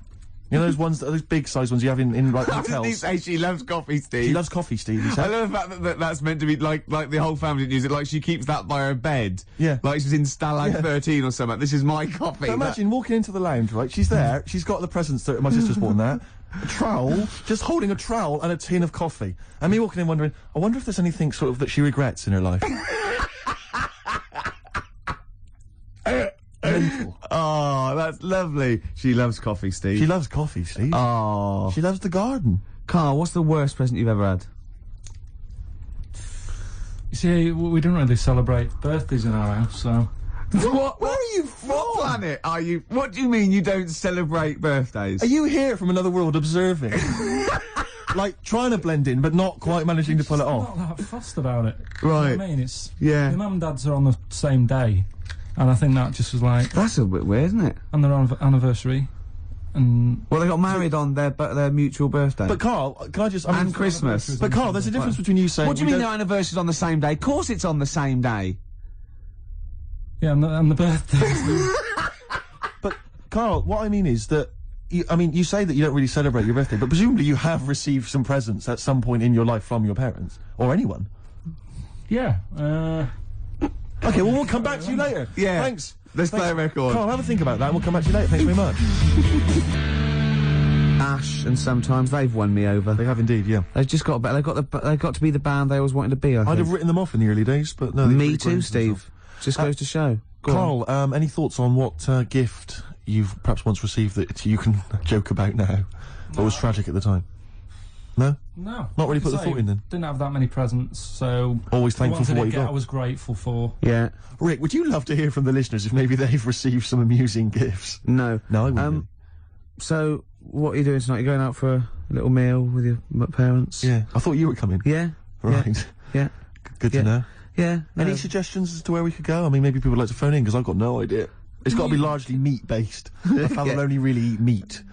You know those big size ones you have in like hotels. Did he say she loves coffee, Steve? She loves coffee, Steve. He said. I love the fact that that's meant to be like the whole family didn't use it. Like she keeps that by her bed. Yeah. Like she's in Stalag 13 or something. This is my coffee. So imagine walking into the lounge, right? She's there. She's got the presents that my sister's bought and that. A trowel, just holding a trowel and a tin of coffee. And me walking in wondering, I wonder if there's anything sort of that she regrets in her life. Mental. Oh, that's lovely. She loves coffee, Steve. She loves coffee, Steve. Oh. She loves the garden. Carl, what's the worst present you've ever had? You see, we don't really celebrate birthdays in our house, so... What? Where are you from? What planet are you? What do you mean you don't celebrate birthdays? Are you here from another world observing? Like, trying to blend in, but not quite managing to pull it off? I'm not that fussed about it. Right. You know what I mean? It's... Yeah. My mum and dad's are on the same day, and I think that just was like... That's a bit weird, isn't it? And their anniversary, and... Well, they got married on their mutual birthday. But Carl, can I just... I mean, and Christmas. But Carl, there's a difference between you saying... What do you mean their anniversary's on the same day? Of course it's on the same day. Yeah, and the birthday. But, Carl, what I mean is that... you say that you don't really celebrate your birthday, but presumably you have received some presents at some point in your life from your parents. Or anyone. Yeah, Okay, well, we'll come back to you later. Yeah. Thanks. Let's play a record. Carl, have a think about that and we'll come back to you later. Thanks very much. Ash and Sometimes, they've won me over. They have indeed, yeah. They've just got they've got to be the band they always wanted to be, I think. I'd have written them off in the early days, but no. Me too, Steve. Just goes to show. Carl, any thoughts on what gift you've perhaps once received that you can joke about now, but was tragic at the time? No? No. Not really put the thought in then? Didn't have that many presents, so... Always thankful for what you got. I was grateful for. Yeah. Rick, would you love to hear from the listeners if maybe they've received some amusing gifts? No. No, I wouldn't. So, what are you doing tonight? You're going out for a little meal with your parents? Yeah. I thought you were coming. Yeah. Right. Yeah. Good to know. Yeah. Any suggestions as to where we could go? I mean, maybe people would like to phone in, because I've got no idea. It's got to be largely meat-based. My family will only really eat meat.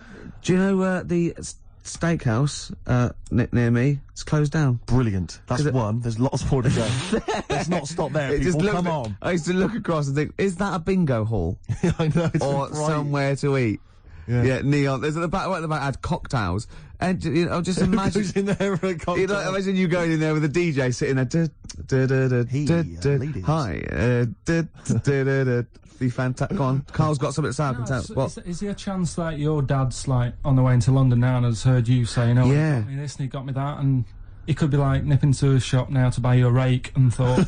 Do you know, the steakhouse, near me, it's closed down? Brilliant. That's one. There's lots more to go. Let's not stop there, people. Come on. I used to look across and think, is that a bingo hall? I know, it's or bright. Somewhere to eat? Yeah, neon. There's at the back, right at the back, had cocktails. And, you know, just imagine... Who's in there for a cocktail? You know, imagine you going in there with a DJ sitting there, ladies. Hi, be fantastic. Go on, Carl's got something to say. I can tell. What? Is there a chance that your dad's like on the way into London now and has heard you saying, "Oh, yeah, he got me this and he got me that," and he could be like nipping to a shop now to buy you a rake and thought,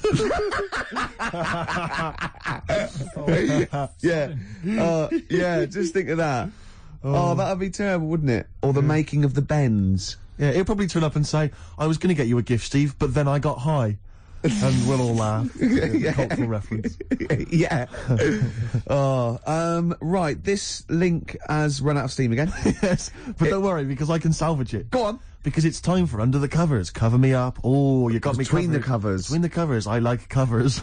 yeah, just think of that. Oh, that'd be terrible, wouldn't it? Or the making of the Bends. Yeah, he'll probably turn up and say, "I was going to get you a gift, Steve, but then I got high." And we'll all laugh. Cultural reference. Yeah. Right, this link has run out of steam again. Yes, but don't worry, because I can salvage it. Go on. Because it's time for Under the Covers. Cover me up. Oh, you got me Between the covers. Between the covers. I like covers.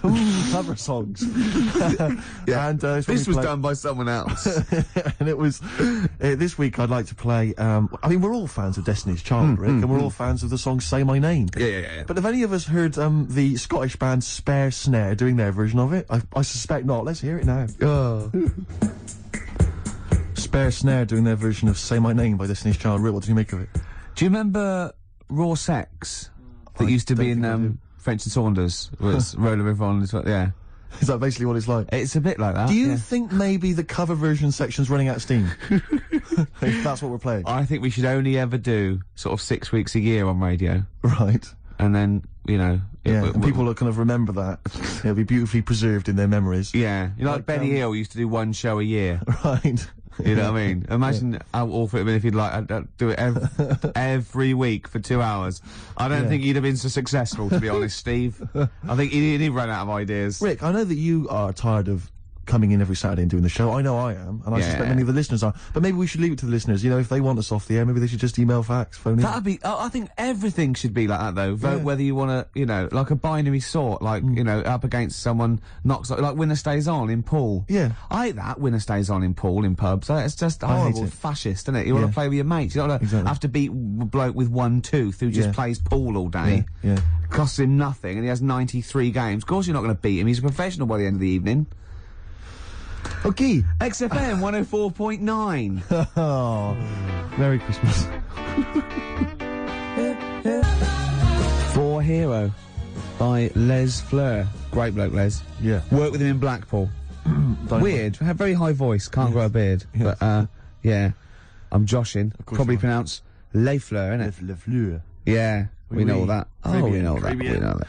Cover songs. Yeah. And this was done by someone else. And it was... this week I'd like to play... I mean, we're all fans of Destiny's Child, Rick, and we're all fans of the song Say My Name. Yeah. But have any of us heard the Scottish band Spare Snare doing their version of it? I suspect not. Let's hear it now. Oh. Spare Snare doing their version of Say My Name by Destiny's Child. Rick, what did you make of it? Do you remember Raw Sex that used to be in French and Saunders? Was Roller River on this? Yeah. Is that basically what it's like? It's a bit like that. Do you think maybe the cover version section's running out of steam? If that's what we're playing. I think we should only ever do sort of 6 weeks a year on radio. Right. And then, you know... and people will kind of remember that. It'll be beautifully preserved in their memories. Yeah. You know, like Benny Hill used to do one show a year. Right. You know what I mean? Imagine how awful it'd been if he'd like do it every week for 2 hours. I don't think he'd have been so successful, to be honest, Steve. I think he'd run out of ideas. Rick, I know that you are tired of coming in every Saturday and doing the show. I know I am, and I suspect many of the listeners are. But maybe we should leave it to the listeners. You know, if they want us off the air, maybe they should just email, fax, phone in. That'd be... I think everything should be like that, though. Vote whether you want to, you know, like a binary sort, like, you know, up against someone knocks... Like Winner Stays On in pool. Yeah. I hate that, Winner Stays On in pool, in pubs. It's just horrible, fascist, isn't it? You want to play with your mates. You don't have to beat a bloke with one tooth who just plays pool all day. Yeah. Costs him nothing, and he has 93 games. Of course you're not going to beat him. He's a professional by the end of the evening. Okay. XFM 104.9. Oh, Merry Christmas. For Hero by Les Fleur. Great bloke, Les. Yeah. Worked with him in Blackpool. Weird. Had very high voice. Can't grow a beard. Yes. But, yeah. I'm joshing. Probably pronounced Les Fleur, innit? Les Fleur. Yeah. We know all that. Oh, we know that.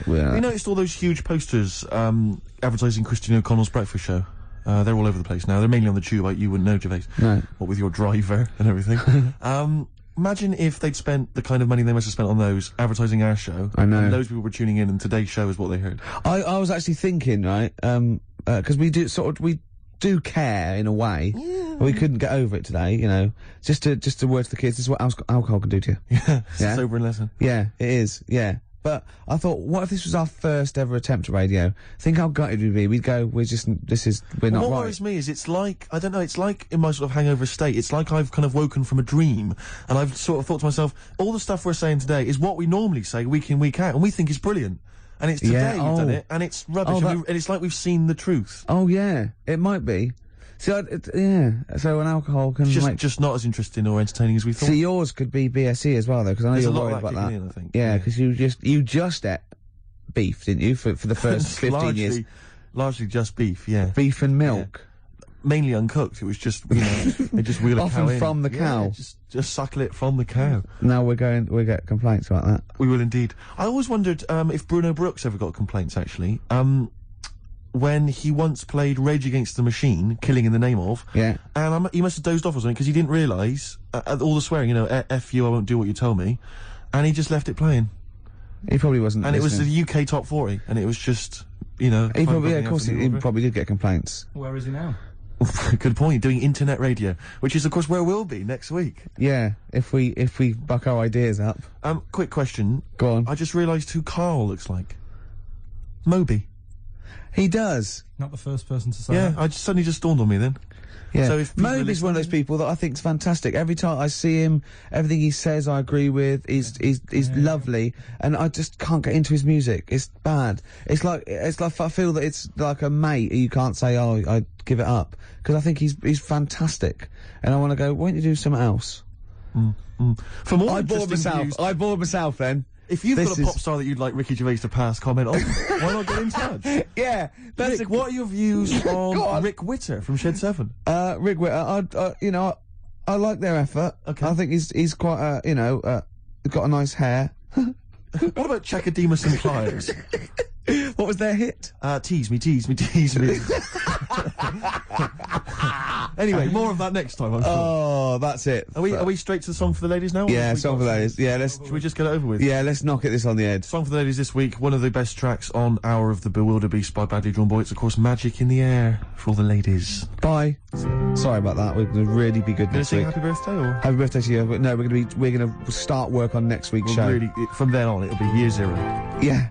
You noticed all those huge posters advertising Christine O'Connell's breakfast show? They're all over the place now. They're mainly on the tube. You wouldn't know, Gervais. No. What with your driver and everything. Imagine if they'd spent the kind of money they must have spent on those advertising our show. I know. And those people were tuning in, and today's show is what they heard. I was actually thinking, right, because we do care in a way. Yeah. We couldn't get over it today, you know. Just to word to the kids, this is what alcohol can do to you. Yeah, it's a sobering lesson. Yeah, it is, yeah. But I thought, what if this was our first ever attempt at radio? Think how gutted we'd be. We'd go, we're not right. What worries me is it's like, I don't know, it's like in my sort of hangover state, it's like I've kind of woken from a dream, and I've sort of thought to myself, all the stuff we're saying today is what we normally say week in, week out, and we think is brilliant. And it's today we've done it, and it's rubbish, and it's like we've seen the truth. Oh yeah, it might be. See, yeah, so an alcohol can just not as interesting or entertaining as we thought. See, yours could be BSE as well, though, because I know you're worried about that. In, I think. Yeah, because you just ate beef, didn't you, for the first 15 years? Largely just beef, yeah. Beef and milk. Yeah. Mainly uncooked. It was just, you know, they just wheel a cow in. From the cow. Yeah, just suckle it from the cow. Now we'll get complaints about that. We will indeed. I always wondered if Bruno Brooks ever got complaints, actually. When he once played Rage Against the Machine, Killing in the Name of, yeah, and he must have dozed off or something, because he didn't realise, all the swearing, you know, F you, I won't do what you told me, and he just left it playing. He probably wasn't And listening. It was the UK Top 40, and it was just, you know... He probably, of course, he probably did get complaints. Where is he now? Good point, doing internet radio, which is, of course, where we'll be next week. Yeah, if we buck our ideas up. Quick question. Go on. I just realised who Karl looks like. Moby. He does. Not the first person to say that. Yeah, suddenly just dawned on me then. Yeah. So if Moby's one of those people that I think is fantastic. Every time I see him, everything he says I agree with. He's lovely, and I just can't get into his music. It's bad. It's like I feel that it's like a mate you can't say, oh, I give it up, because I think he's fantastic, and I want to go, why don't you do something else? For more I bored myself then. If you've got a pop star that you'd like Ricky Gervais to pass comment on, why not get in touch? Yeah, that's Rick, what are your views on Rick Witter from Shed 7? Rick Witter, you know, I like their effort. Okay. I think he's quite, you know, got a nice hair. What about Chakademus and Pliers? What was their hit? Tease me, tease me, tease me. Anyway, more of that next time, I'm sure. Oh, that's it. Are we straight to the song for the ladies now? Yeah, song for the ladies. Yeah, should we just get it over with? Yeah, let's knock this on the head. Song for the ladies this week, one of the best tracks on Hour of the Bewilderbeast by Badly Drawn Boy. It's, of course, Magic in the Air for all the ladies. Bye. Sorry about that. We're going to really be good next week. Happy birthday, or? Happy birthday to you. But no, we're going to start work on next week's show. Really, from then on, it'll be year zero. Yeah.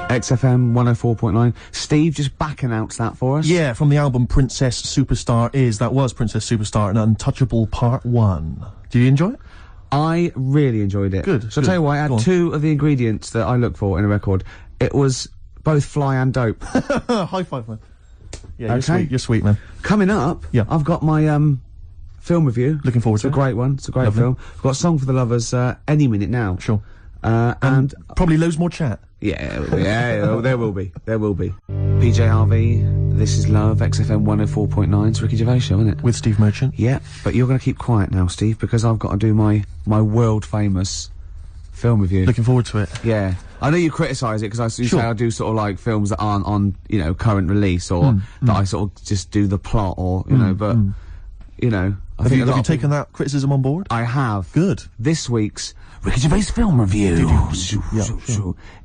XFM 104.9. Steve, just back announced that for us. Yeah, from the album Princess Superstar that was Princess Superstar and Untouchable Part 1. Did you enjoy it? I really enjoyed it. Good. So I'll tell you what, I had two of the ingredients that I look for in a record. It was both fly and dope. High five, man. Yeah, you're sweet, man. Coming up, I've got my film review. Looking forward to it. It's a great one. It's a great film. I've got a song for the lovers any minute now. Sure. And probably loads more chat. Yeah, there will be. There will be. PJ Harvey, This Is Love, XFM 104.9. It's Ricky Gervais show, isn't it? With Steve Merchant. Yeah, but you're going to keep quiet now, Steve, because I've got to do my world-famous film review. Looking forward to it. Yeah. I know you criticise it, because you say I do sort of like films that aren't on, you know, current release, or that I sort of just do the plot, or, you know, but, you know... Have you taken that criticism on board? I have. Good. This week's Ricky Gervais film review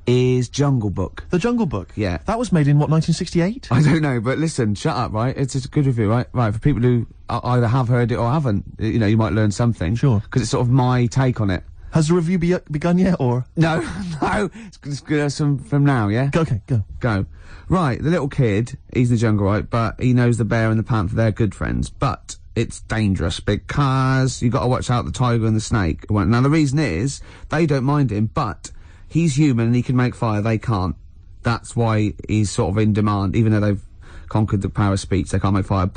is Jungle Book. The Jungle Book? Yeah. That was made in, what, 1968? I don't know, but listen, shut up, right? It's a good review, right? Right, for people who either have heard it or haven't, you know, you might learn something. Sure. Because it's sort of my take on it. Has the review begun yet, or...? No, no, it's good from now, yeah? Okay, go. Go. Right, the little kid, he's in the jungle, right, but he knows the bear and the panther, they're good friends, but... it's dangerous because you got to watch out the tiger and the snake. Now the reason is they don't mind him, but he's human and he can make fire. They can't. That's why he's sort of in demand, even though they've conquered the power of speech. They can't make fire.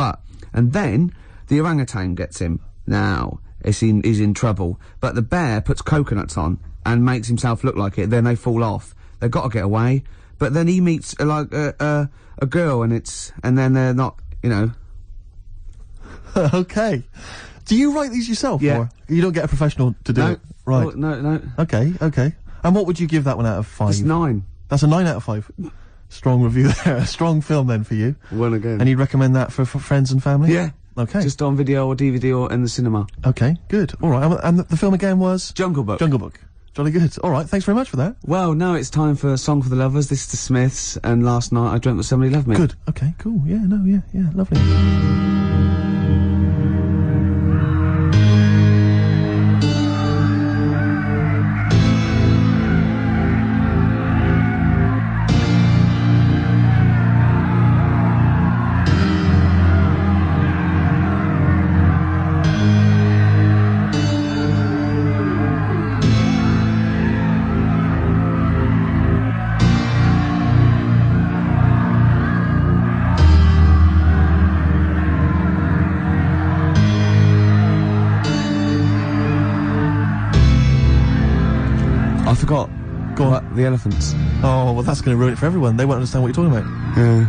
And then the orangutan gets him. Now he's in trouble. But the bear puts coconuts on and makes himself look like it. Then they fall off. They've got to get away. But then he meets a girl, and then they're not, you know. Okay. Do you write these yourself? Yeah. Or you don't get a professional to do it? Right. Oh, no. Okay. And what would you give that one out of 5? It's 9. That's a 9 out of 5. Strong review there. A strong film then for you. One again. And you'd recommend that for friends and family? Yeah. Okay. Just on video or DVD or in the cinema. Okay, good. All right. And the film again was? Jungle Book. Jungle Book. Jolly good. All right, thanks very much for that. Well, now it's time for a song for the lovers. This is the Smiths, and Last Night I Dreamt That Somebody Loved Me. Good. Okay, cool. Yeah, lovely. I forgot. Go on. The elephants. Oh, well, that's going to ruin it for everyone. They won't understand what you're talking about. Yeah.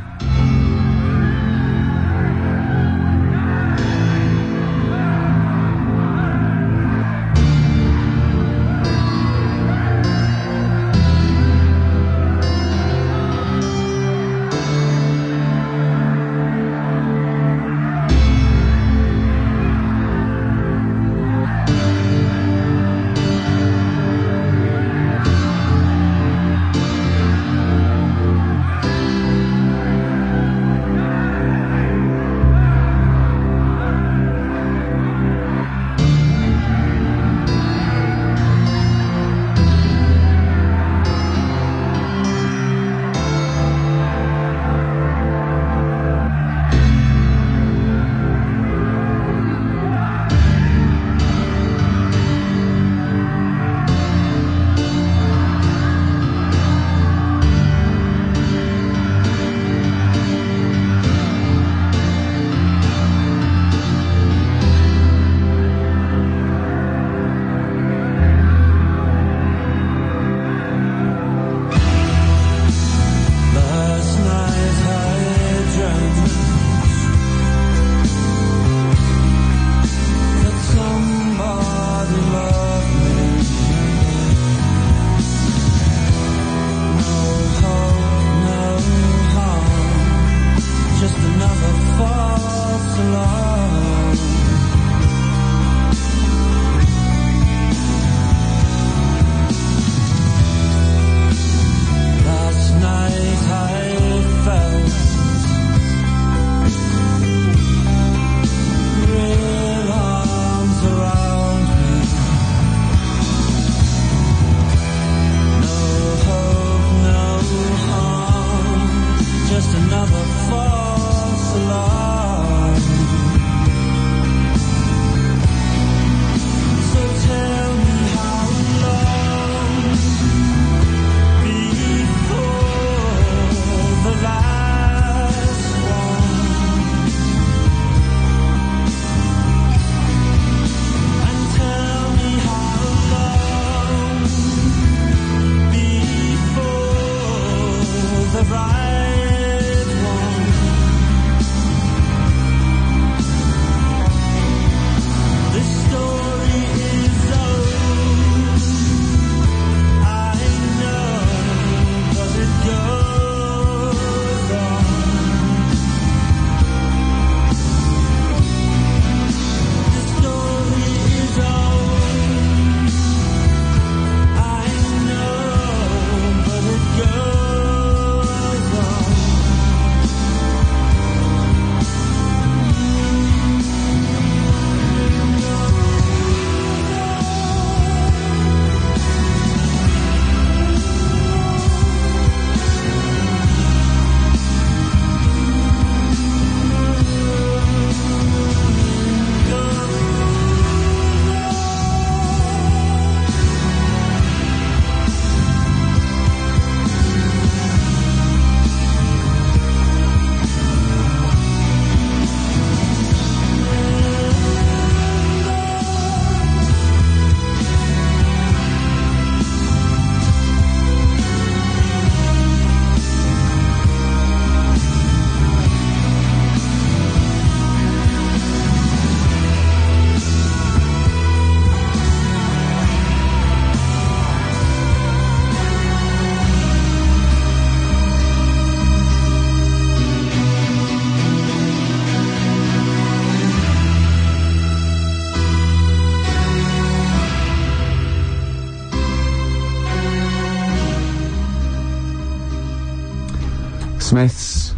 Smiths.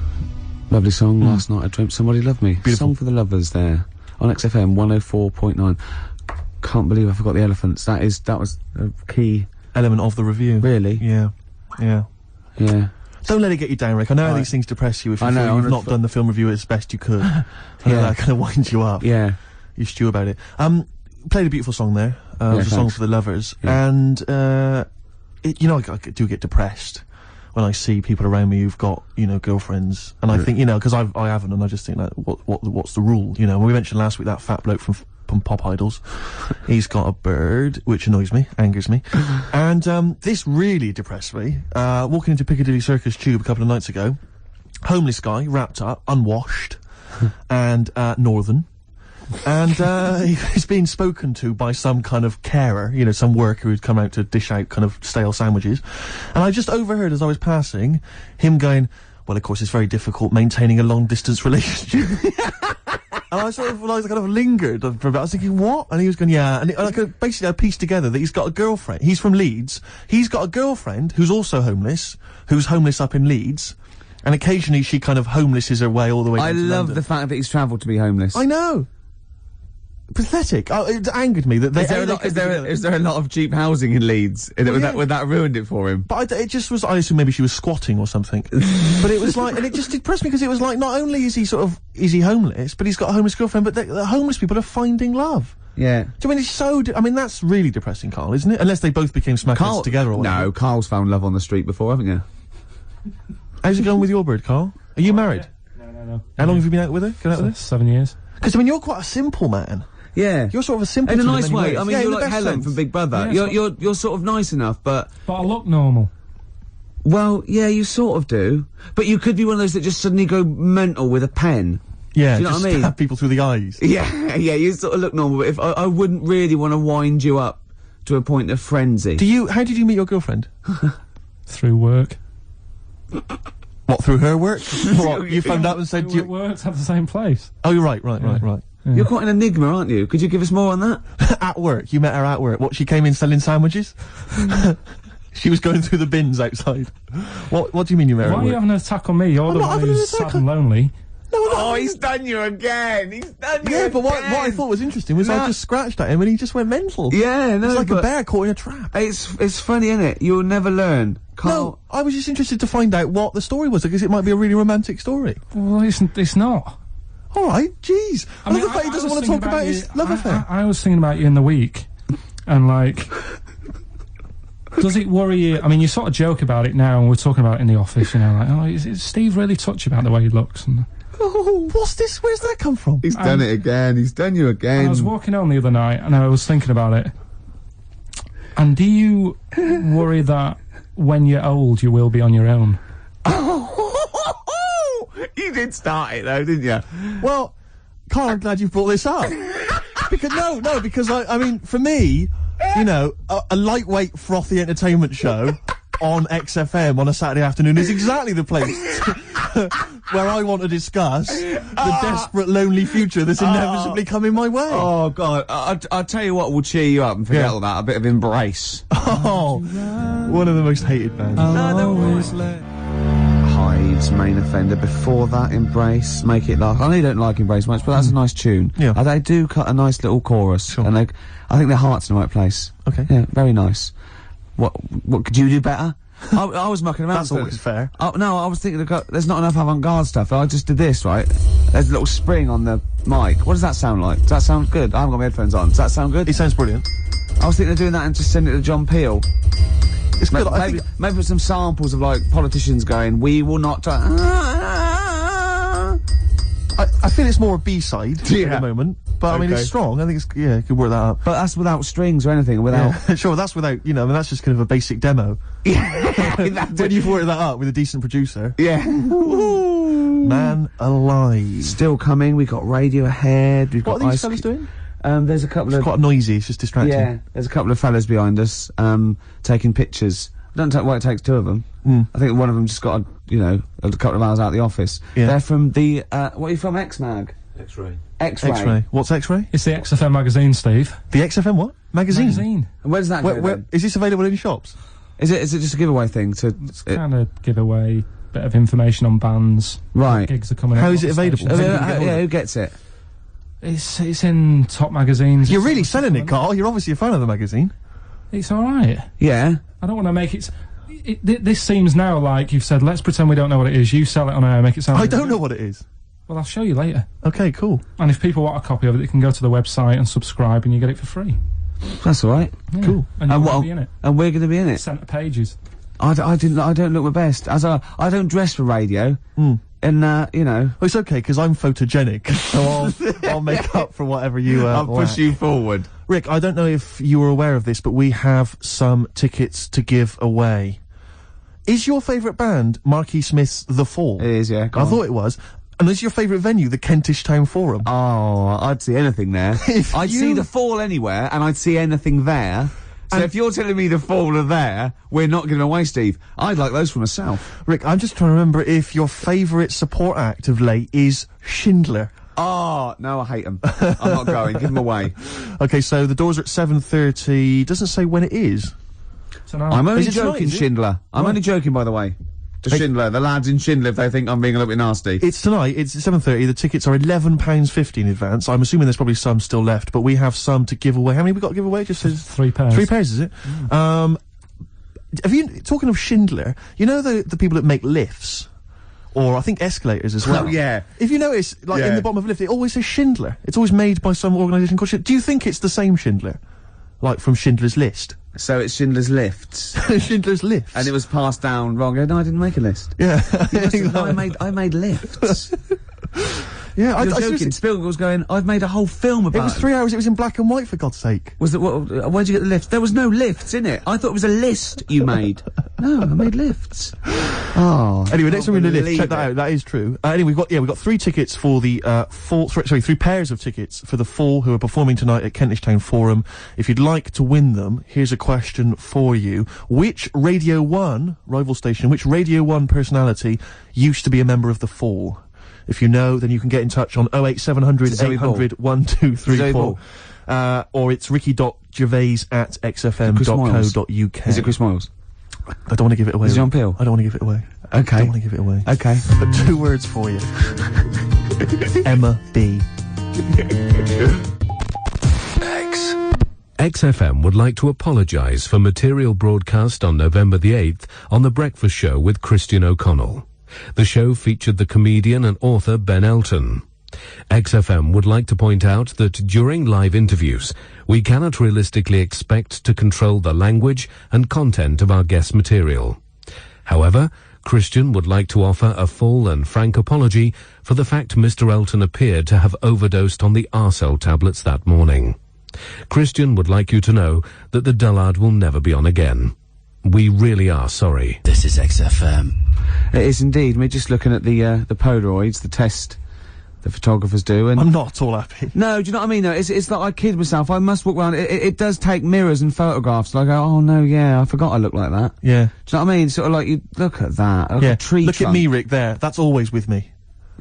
Lovely song. Last night I dreamt somebody loved me. Beautiful. Song for the lovers there. On XFM 104.9. Can't believe I forgot the elephants. That was a key element of the review. Really? Yeah. Don't let it get you down, Rick. I know how these things depress you if you feel you've not done the film review as best you could. That kind of winds you up. Yeah. You stew about it. Played a beautiful song there. It was a song for the lovers. Yeah. And, I do get depressed when I see people around me who've got, girlfriends. And I think, because I haven't, and I just think that, what's the rule? We mentioned last week that fat bloke from Pop Idols. He's got a bird, which annoys me, angers me. And, this really depressed me. Walking into Piccadilly Circus Tube a couple of nights ago, homeless guy, wrapped up, unwashed, and, northern. And, he's being spoken to by some kind of carer, some worker who'd come out to dish out kind of stale sandwiches. And I just overheard as I was passing, him going, well, of course, it's very difficult maintaining a long-distance relationship. And I sort of, kind of lingered for a bit. I was thinking, what? And he was going, yeah. And I could basically piece together that he's got a girlfriend. He's from Leeds. He's got a girlfriend who's also homeless, who's homeless up in Leeds. And occasionally she kind of homelesses her way all the way down to London. I love the fact that he's travelled to be homeless. I know. Pathetic. It angered me that is there a lot of cheap housing in Leeds? Would that ruined it for him? But it just was. I assume maybe she was squatting or something. But it was like, and it just depressed me because it was like, not only is he homeless, but he's got a homeless girlfriend. But the homeless people are finding love. Yeah. Do you mean it's so? That's really depressing, Carl, isn't it? Unless they both became smackers together or whatever. No, Carl's found love on the street before, haven't you? How's it going with your bird, Carl? Are you married? Yeah. No. How long have you been out with her? 7 years. Because you're quite a simple man. Yeah. You're sort of a simpleton in a nice way. Ways. I mean, you're like Helen from Big Brother. Yeah, you're sort of nice enough, but I look normal. Well, yeah, you sort of do. But you could be one of those that just suddenly go mental with a pen. Yeah, do you know what I mean? Stab people through the eyes. Yeah, you sort of look normal, but if I wouldn't really want to wind you up to a point of frenzy. How did you meet your girlfriend? Through work. What, through her work? What, you phoned up and said you worked at the same place. Oh, you're right. Yeah. You're quite an enigma, aren't you? Could you give us more on that? At work. You met her at work. What, she came in selling sandwiches? She was going through the bins outside. What do you mean you met her at work? Why are you having an attack on me? You're the one who's sad and lonely. No, he's done you again. He's done you again. But what I thought was interesting was I just scratched at him and he just went mental. Yeah, no, it's like a bear caught in a trap. It's funny, innit? You'll never learn. No, I was just interested to find out what the story was, because it might be a really romantic story. Well, it's not. All right, jeez. I love the fact he doesn't want to talk about his love affair. I was thinking about you in the week, and does it worry you? I mean, you sort of joke about it now, and we're talking about it in the office, is Steve really touchy about the way he looks? And oh, what's this? Where's that come from? He's done it again. He's done you again. And I was walking home the other night, and I was thinking about it. And do you worry that when you're old, you will be on your own? You did start it though, didn't you? Well, Carl, I'm glad you brought this up. Because because I mean, for me, a lightweight, frothy entertainment show on XFM on a Saturday afternoon is exactly the place where I want to discuss the desperate, lonely future that's inevitably coming my way. Oh, God. I'll tell you what will cheer you up and forget all that. A bit of Embrace. Oh, one of the most hated bands. Hives, Main Offender. Before that, Embrace, Make It Last. I know you don't like Embrace much, but that's a nice tune. Yeah. They do cut a nice little chorus. Sure. And I think their heart's in the right place. Okay. Yeah, very nice. What could you do better? I was mucking around. That's always fair. No, I was thinking there's not enough avant-garde stuff. I just did this, right? There's a little spring on the mic. What does that sound like? Does that sound good? I haven't got my headphones on. Does that sound good? It sounds brilliant. I was thinking of doing that and just sending it to John Peel. It's good. Maybe some samples of politicians going, "We will not." I feel it's more a B-side at the moment, but I mean it's strong. I think it could work that up. But that's without strings or anything. Without sure, that's without that's just kind of a basic demo. Yeah, when you've worked that up with a decent producer. Yeah. Man alive. Still coming. We got Radiohead. We've got what are these fellas doing? There's a couple it's quite noisy, it's just distracting. Yeah, there's a couple of fellas behind us, taking pictures. I don't know why it takes two of them. I think one of them just got, a couple of hours out of the office. Yeah. They're from the, what are you from, X-Mag? X-Ray. X-Ray. What's X-Ray? It's the XFM magazine, Steve. The XFM what? Magazine? And where's that where, is this available in shops? Is it just a giveaway thing? It's kind of giveaway. bit of information on bands. Right. Gigs are coming. How is it available? Who gets it? It's in top magazines. You're really selling it, Carl. You're obviously a fan of the magazine. It's all right. Yeah. I don't want to make it. This seems now like you've said, let's pretend we don't know what it is. You sell it on air, make it sound... I don't know what it is. Well, I'll show you later. Okay, cool. And if people want a copy of it, they can go to the website and subscribe and you get it for free. That's all right. Yeah. Cool. And you're going to be in it. And we're going to be in it. Centre pages. I don't look my best. I don't dress for radio. And, you know... Well, it's okay, because I'm photogenic, so I'll make up for whatever you, I'll push you forward. Rick, I don't know if you were aware of this, but we have some tickets to give away. Is your favourite band Marquis Smith's The Fall? It is, yeah. I thought it was. And is your favourite venue the Kentish Town Forum? Oh, I'd see anything there. I'd see The Fall anywhere, and I'd see anything there. So if you're telling me The Fall are there, we're not giving away, Steve. I'd like those for myself. Rick, I'm just trying to remember if your favourite support act of late is Schindler. Oh, no, I hate them. I'm not going. Give them away. Okay, so the doors are at 7:30. Doesn't say when it is. Tonight. I'm only joking, Schindler. I'm only joking, by the way. Schindler, the lads in Schindler, if they think I'm being a little bit nasty. It's tonight, it's 7:30, the tickets are £11.50 in advance. I'm assuming there's probably some still left, but we have some to give away. How many have we got to give away? It just says... 3 pairs. 3 pairs, is it? Talking of Schindler, you know the people that make lifts? Or I think escalators as well. Oh, yeah. If you notice, like in the bottom of a lift, it always says Schindler. It's always made by some organisation called Schindler. Do you think it's the same Schindler? Like from Schindler's List? So it's Schindler's Lifts. Schindler's Lifts. And it was passed down wrong. No, I didn't make a list. Yeah. I made lifts. Yeah, You're joking. Spielberg was going, I've made a whole film about it. It was 3 hours, it was in black and white, for God's sake. Was it, where'd you get the lifts? There was no lifts in it. I thought it was a list you made. No, I made lifts. Oh. Anyway, next time we're in the lift, check that out, that is true. Anyway, we've got 3 tickets for the, 3 pairs of tickets for the Fall who are performing tonight at Kentish Town Forum. If you'd like to win them, here's a question for you. Which Radio 1, rival station, which Radio 1 personality used to be a member of the Fall? If you know, then you can get in touch on 08700 800 1234. Or it's ricky.gervais@xfm.co.uk. Is it Chris Moyles? I don't want to give it away. Is it John Peel? I don't want to give it away. Okay. I don't want to give it away. Okay. But 2 words for you. Emma B. XFM would like to apologise for material broadcast on November the 8th on The Breakfast Show with Christian O'Connell. The show featured the comedian and author Ben Elton. XFM would like to point out that during live interviews, we cannot realistically expect to control the language and content of our guest material. However, Christian would like to offer a full and frank apology for the fact Mr. Elton appeared to have overdosed on the Arcel tablets that morning. Christian would like you to know that the Dullard will never be on again. We really are sorry. This is XFM. It is indeed. We're just looking at the Polaroids, the test the photographers do, and... I'm not at all happy. No, do you know what I mean, though? It's like I kid myself. I must walk around. It does take mirrors and photographs. Like, oh, no, yeah, I forgot I look like that. Yeah. Do you know what I mean? Sort of like, you look at that. Like a tree Look trunk. at me, Rick, there. That's always with me.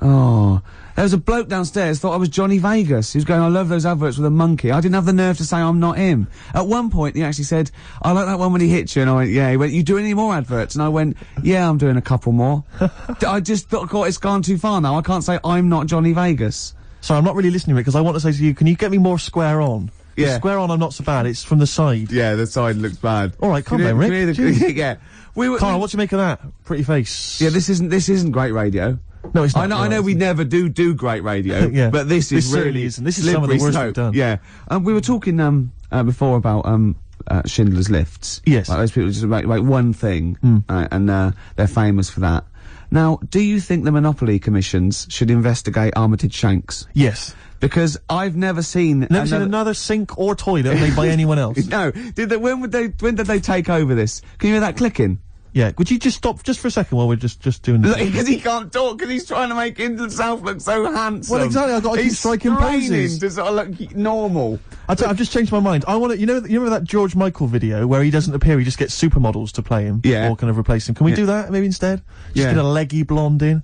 Oh. There was a bloke downstairs thought I was Johnny Vegas. He was going, I love those adverts with a monkey. I didn't have the nerve to say I'm not him. At one point, he actually said, I like that one when he hits you. And I went, yeah. He went, you do any more adverts? And I went, yeah, I'm doing a couple more. I just thought, God, it's gone too far now. I can't say I'm not Johnny Vegas. So I'm not really listening, Rick, because I want to say to you, can you get me more square on? Yeah. Square on, I'm not so bad. It's from the side. Yeah, the side looks bad. All right, calm down, Rick. Yeah. Carl, what do you make of that? Pretty face. Yeah, this isn't great radio. No, it's not. I know we never do great radio. Yeah. But this really isn't. This is some of the worst we've done. Yeah. We were talking before about Schindler's Lifts. Yes. Like those people just make one thing, and they're famous for that. Now, do you think the Monopoly commissions should investigate Armitage Shanks? Yes. Because I've never seen another sink or toilet made by anyone else. No. When did they take over this? Can you hear that clicking? Yeah, would you just stop just for a second while we're just doing this? Because he can't talk, because he's trying to make himself look so handsome. Well, exactly, I've got to keep striking poses. To sort of look normal. I've just changed my mind. I want to, you remember that George Michael video where he doesn't appear, he just gets supermodels to play him? Yeah. Or kind of replace him. Can we do that, maybe, instead? Just get a leggy blonde in?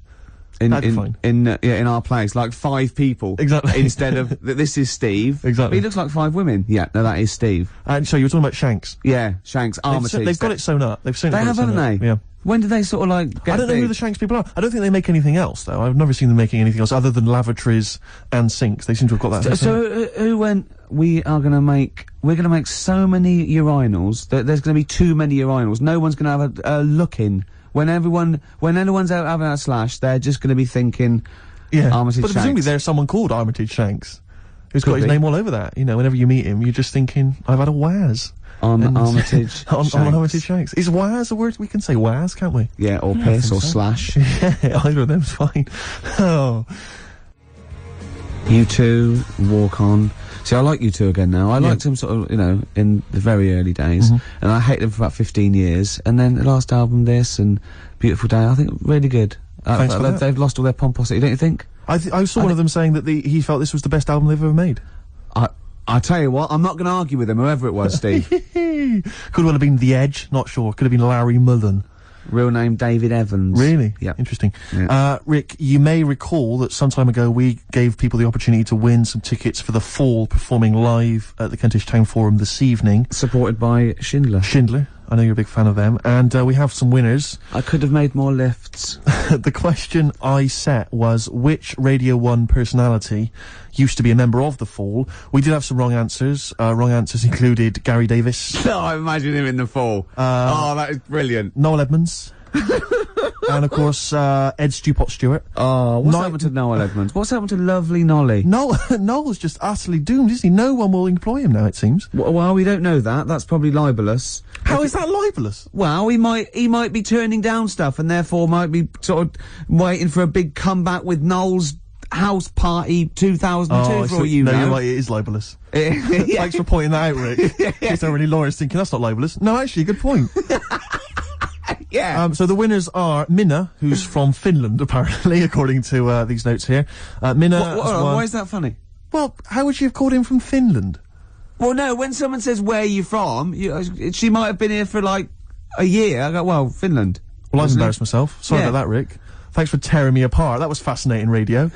That'd be fine. In our place, like 5 people. Exactly. Instead of, this is Steve. Exactly. But he looks like 5 women. Yeah, no, that is Steve. And so you were talking about Shanks. Yeah, Shanks, Armitage. They've got it sewn up. They've sewn it. They have, haven't they? Yeah. When do they sort of like get I don't know who the Shanks people are. I don't think they make anything else, though. I've never seen them making anything else other than lavatories and sinks. They seem to have got that. So who went, we're gonna make so many urinals that there's gonna be too many urinals. No one's gonna have a look in. When anyone's out having a slash, they're just gonna be thinking, Armitage But Shanks. presumably there's someone called Armitage Shanks who's got his name all over that. You know, whenever you meet him, you're just thinking, I've had a Waz. On Armitage Shanks. On Armitage Shanks. Is Waz a word? We can say Waz, can't we? Yeah, or piss, or slash. Yeah, either of them's fine. Oh. U2, Walk On. See, I like U2 again now. I liked them sort of, you know, in the very early days. And I hated them for about 15 years. And then the last album, this, and Beautiful Day, I think really good. Thanks for that. They've lost all their pomposity, don't you think? I saw one of them saying that he felt this was the best album they've ever made. I tell you what, I'm not going to argue with him, whoever it was, Steve. Could well have been The Edge, not sure. Could have been Larry Mullen. Real name David Evans. Really? Yeah. Interesting. Yeah. Rick, you may recall that some time ago we gave people the opportunity to win some tickets for The Fall performing live at the Kentish Town Forum this evening. Supported by Schindler. I know you're a big fan of them. And we have some winners. I could have made more lifts. The question I set was, which Radio 1 personality used to be a member of The Fall? We did have some wrong answers. Wrong answers included Gary Davis. Oh, I imagine him in The Fall. Oh, that is brilliant. Noel Edmonds. And of course, Ed Stewpot Stewart. Oh, what's happened to Noel Edmonds? What's happened to lovely Nolly? Noel's just utterly doomed, isn't he? No one will employ him now, it seems. Well, we don't know that. That's probably libelous. How is that libelous? Well, he might be turning down stuff and therefore might be sort of waiting for a big comeback with Noel's House Party 2002 for all you know. No, you're right, it is libelous. Thanks for pointing that out, Rick. In case there are any lawyers thinking that's not libelous. No, actually, good point. Yeah. So the winners are Minna, who's from Finland, apparently, according to these notes here. Minna. Why is that funny? Well, how would she have called him from Finland? Well, no, when someone says, where are you from, she might have been here for, like, a year. I go, well, Finland. Well, I've embarrassed myself. Sorry about that, Rick. Thanks for tearing me apart. That was fascinating radio.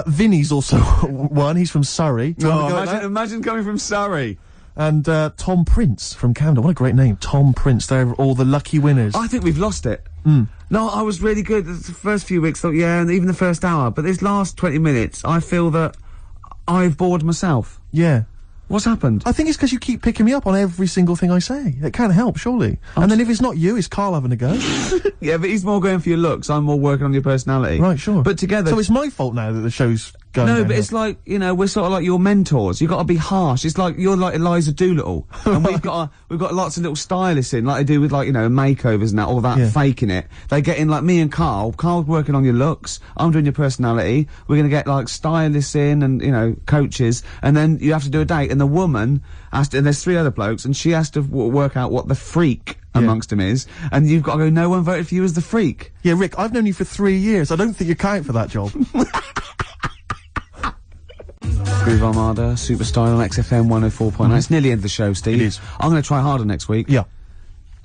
Vinny's also won. He's from Surrey. Imagine coming from Surrey. And Tom Prince from Camden. What a great name. Tom Prince. They're all the lucky winners. I think we've lost it. No, I was really good. The first few weeks, thought, and even the first hour. But this last 20 minutes, I feel that I've bored myself. Yeah. What's happened? I think it's because you keep picking me up on every single thing I say. It can't help, surely. And then if it's not you, it's Carl having a go. Yeah, but he's more going for your looks. I'm more working on your personality. Right, sure. But together... So it's my fault now that the show's going No, downhill. but it's like, you know, we're sort of like your mentors. You've got to be harsh. It's like, you're like Eliza Doolittle. And we've got lots of little stylists in, like they do with, like, you know, makeovers and that, all that, faking it. They get in, like, me and Carl's working on your looks, I'm doing your personality, we're gonna get, like, stylists in and, you know, coaches, and then you have to do a date, and the woman has to, and there's 3 other blokes, and she has to work out what the freak amongst them is, and you've got to go, no one voted for you as the freak. Yeah, Rick, I've known you for 3 years. I don't think you count for that job. Groove Armada, Superstyle on XFM 104.9. It's nearly the end of the show, Steve. It is. I'm going to try harder next week. Yeah.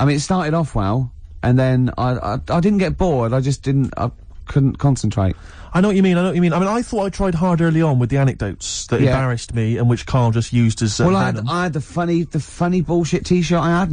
I mean, it started off well, and then I didn't get bored, I couldn't concentrate. I know what you mean, I thought I tried hard early on with the anecdotes that embarrassed me and which Carl just used as well, venom. I had the funny bullshit t-shirt I had,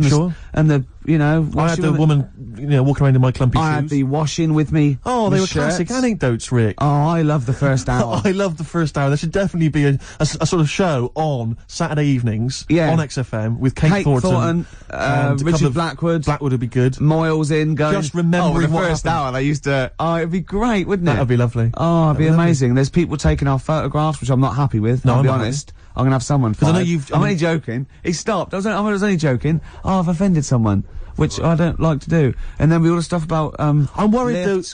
and the, you know... I had the woman, you know, walking around in my clumpy shoes. I had the washing with me. Oh, they were classic anecdotes, Rick. Oh, I love the first hour. I love the first hour. There should definitely be a sort of show on Saturday evenings on XFM with Kate Thornton and Richard Blackwood. Blackwood would be good. Moyles in, going... Just remembering the first hour, they used to... Oh, it'd be great, wouldn't it? That'd be lovely. Oh, it'd be amazing. There's people taking our photographs, which I'm not happy with, I'll be honest. I'm gonna have someone fired. I know you've... I'm only joking. He stopped. I was only joking. Oh, I've offended someone, which I don't like to do. And then we all the stuff about, I'm worried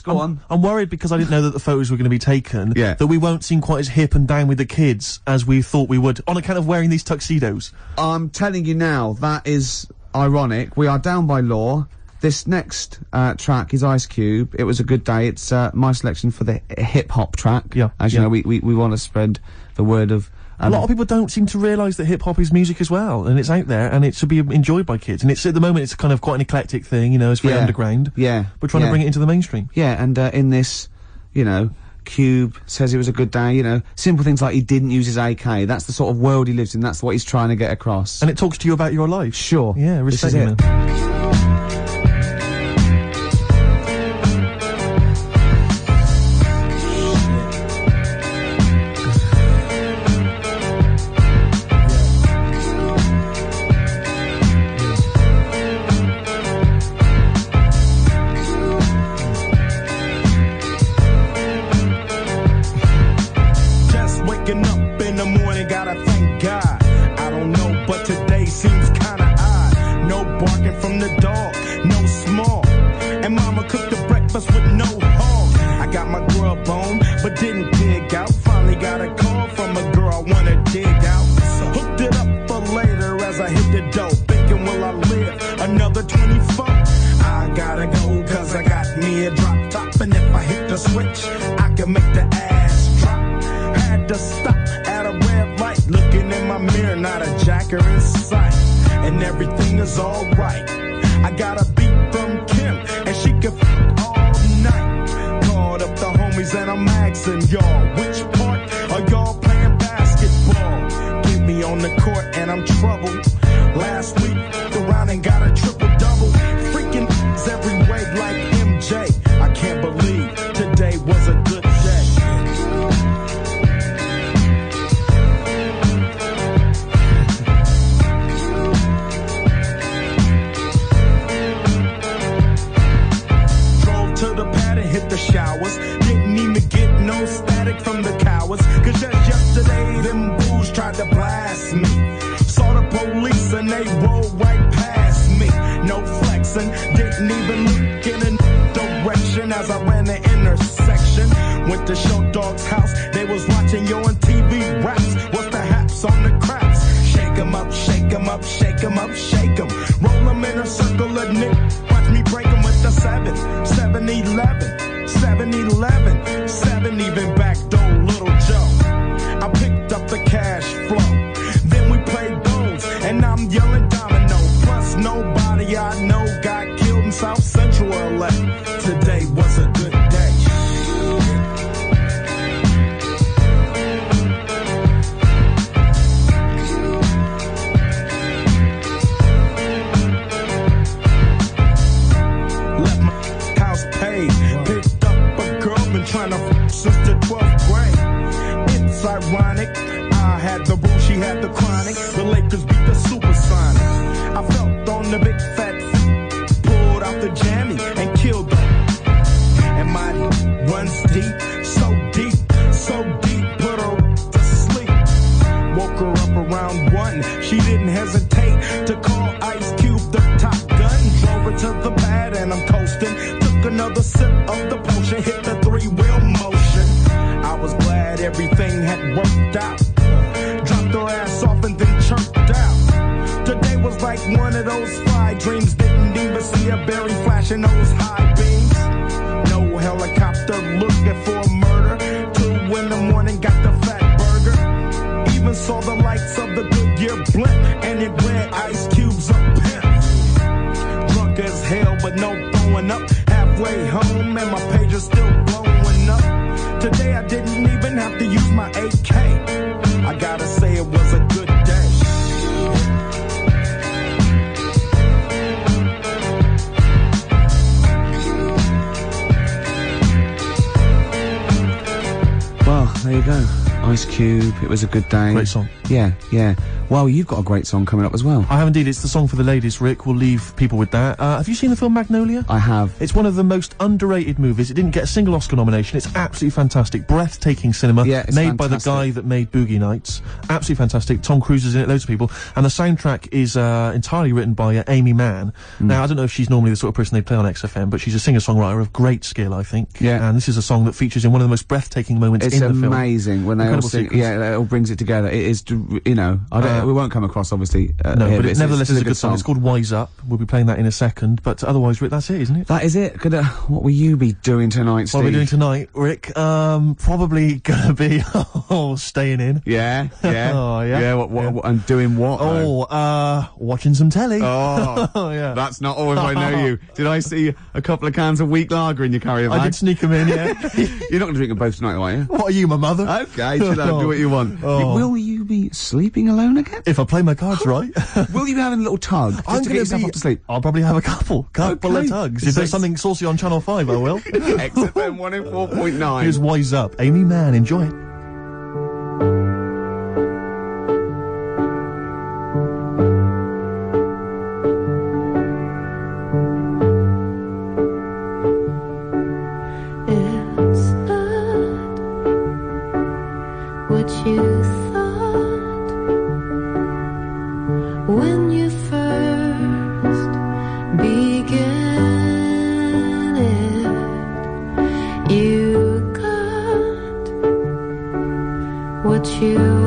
I'm worried because I didn't know that the photos were going to be taken, that we won't seem quite as hip and down with the kids as we thought we would, on account of wearing these tuxedos. I'm telling you now, that is ironic. We are down by law. This next track is Ice Cube. It Was a Good Day. It's my selection for the hip-hop track. Yeah. As you know, we want to spread the word of... a lot of people don't seem to realise that hip-hop is music as well, and it's out there, and it should be enjoyed by kids. And it's, at the moment, it's kind of quite an eclectic thing, you know, it's very underground. Yeah. We're trying to bring it into the mainstream. Yeah, and in this, you know, Cube says it was a good day, you know, simple things like he didn't use his AK. That's the sort of world he lives in. That's what he's trying to get across. And it talks to you about your life. Sure. Yeah, respect it. cooked the breakfast with no hog. I got my grub on, but didn't dig out. Finally got a call from a girl I wanna dig out. So hooked it up for later as I hit the dough. Thinking, will I live another 24? I gotta go, cause I got me a drop top. And if I hit the switch, I can make the ass drop. Had to stop at a red light, looking in my mirror, not a jacker in sight. And everything is alright. I got a beat from Kim, and she can f all night. Called up the homies and I'm asking y'all, which part are y'all playing basketball? Get me on the court and I'm troubled. Last week, the round and got a triple-double. Freaking every way like MJ. I can't believe today was a good day. Drove to the pad and hit the showers. Didn't even get no static from the cowards. Cause just yesterday, them fools tried to blast me. Saw the police and they rolled right past me. No flexing, didn't even look in a direction as I ran the intersection. Went to Show Dog's house, they was watching yo on TV raps. What's the haps on the craps? Shake 'em up, shake 'em up, shake 'em up, shake 'em. Roll 'em in a circle of Nick. Watch me break 'em with the 7-11, 7-11, 7 even back door Little Joe. I picked up the cash flow. Then we played bones, and I'm yelling domino. Plus nobody I know got killed in South Central LA. Today was a good day. Left my house paid, picked up a girl, been trying to f since the 12th grade. It's ironic, I had the boo, she had the chronic. The Lakers beat the Supersonics. I felt on the big fat f, pulled out the jammy and killed them. And my runs deep, so deep, put her to sleep. Woke her up around 1. She didn't hesitate to call Ice Cube the Top Gun. Drove her to the pad and I'm coasting. Took another sip of the potion, hit the 3-wheel motion. I was glad everything had worked out. Dropped her ass off and then chirped out. Today was like one of those fly dreams. Didn't even see a berry flashing those high beams. No helicopter looking for a murder. 2 in the morning, got the fat burger. Even saw the lights of the Goodyear blimp, and it read Ice Cube's a pimp. Drunk as hell, but no throwing up. Halfway home, and my page is still blowing up. Today I didn't even have to use my AK. I gotta say it was a good day. Well, there you go. Ice Cube, it was a good day. Great song. Yeah, yeah. Well, you've got a great song coming up as well. I have indeed. It's the song for the ladies, Rick. We'll leave people with that. Have you seen the film Magnolia? I have. It's one of the most underrated movies. It didn't get a single Oscar nomination. It's absolutely fantastic. Breathtaking cinema. Yeah, it's made fantastic. by the guy that made Boogie Nights. Absolutely fantastic. Tom Cruise is in it, loads of people. And the soundtrack is entirely written by Amy Mann. Now, I don't know if she's normally the sort of person they play on XFM, but she's a singer-songwriter of great skill, I think. Yeah. And this is a song that features in one of the most breathtaking moments in the film. It's amazing when they all sing. Sequence. Yeah, it all brings it together. It is, you know, we won't come across, obviously. No, here, but it nevertheless is a good song. song. It's called Wise Up. We'll be playing that in a second. But otherwise, Rick, that's it, isn't it? That is it. What will you be doing tonight, Steve? What are we doing tonight, Rick? Probably gonna be, staying in. Yeah, yeah. Oh, yeah. Yeah, what, and doing what? Watching some telly. Oh, yeah. That's not all if I know you. Did I see a couple of cans of weak lager in your carrier bag? I did sneak them in, yeah. You're not going to drink them both tonight, are you? What are you, my mother? Okay, chill out, do what you want. Will you be sleeping alone again? If I play my cards right. Will you be having a little tug just to get yourself off to sleep? I'll probably have a couple of tugs. If there's something saucy on Channel 5, I will. XFM 104.9. Here's Wise Up. Amy Mann, enjoy it. It's not what you thought when you first began it. what you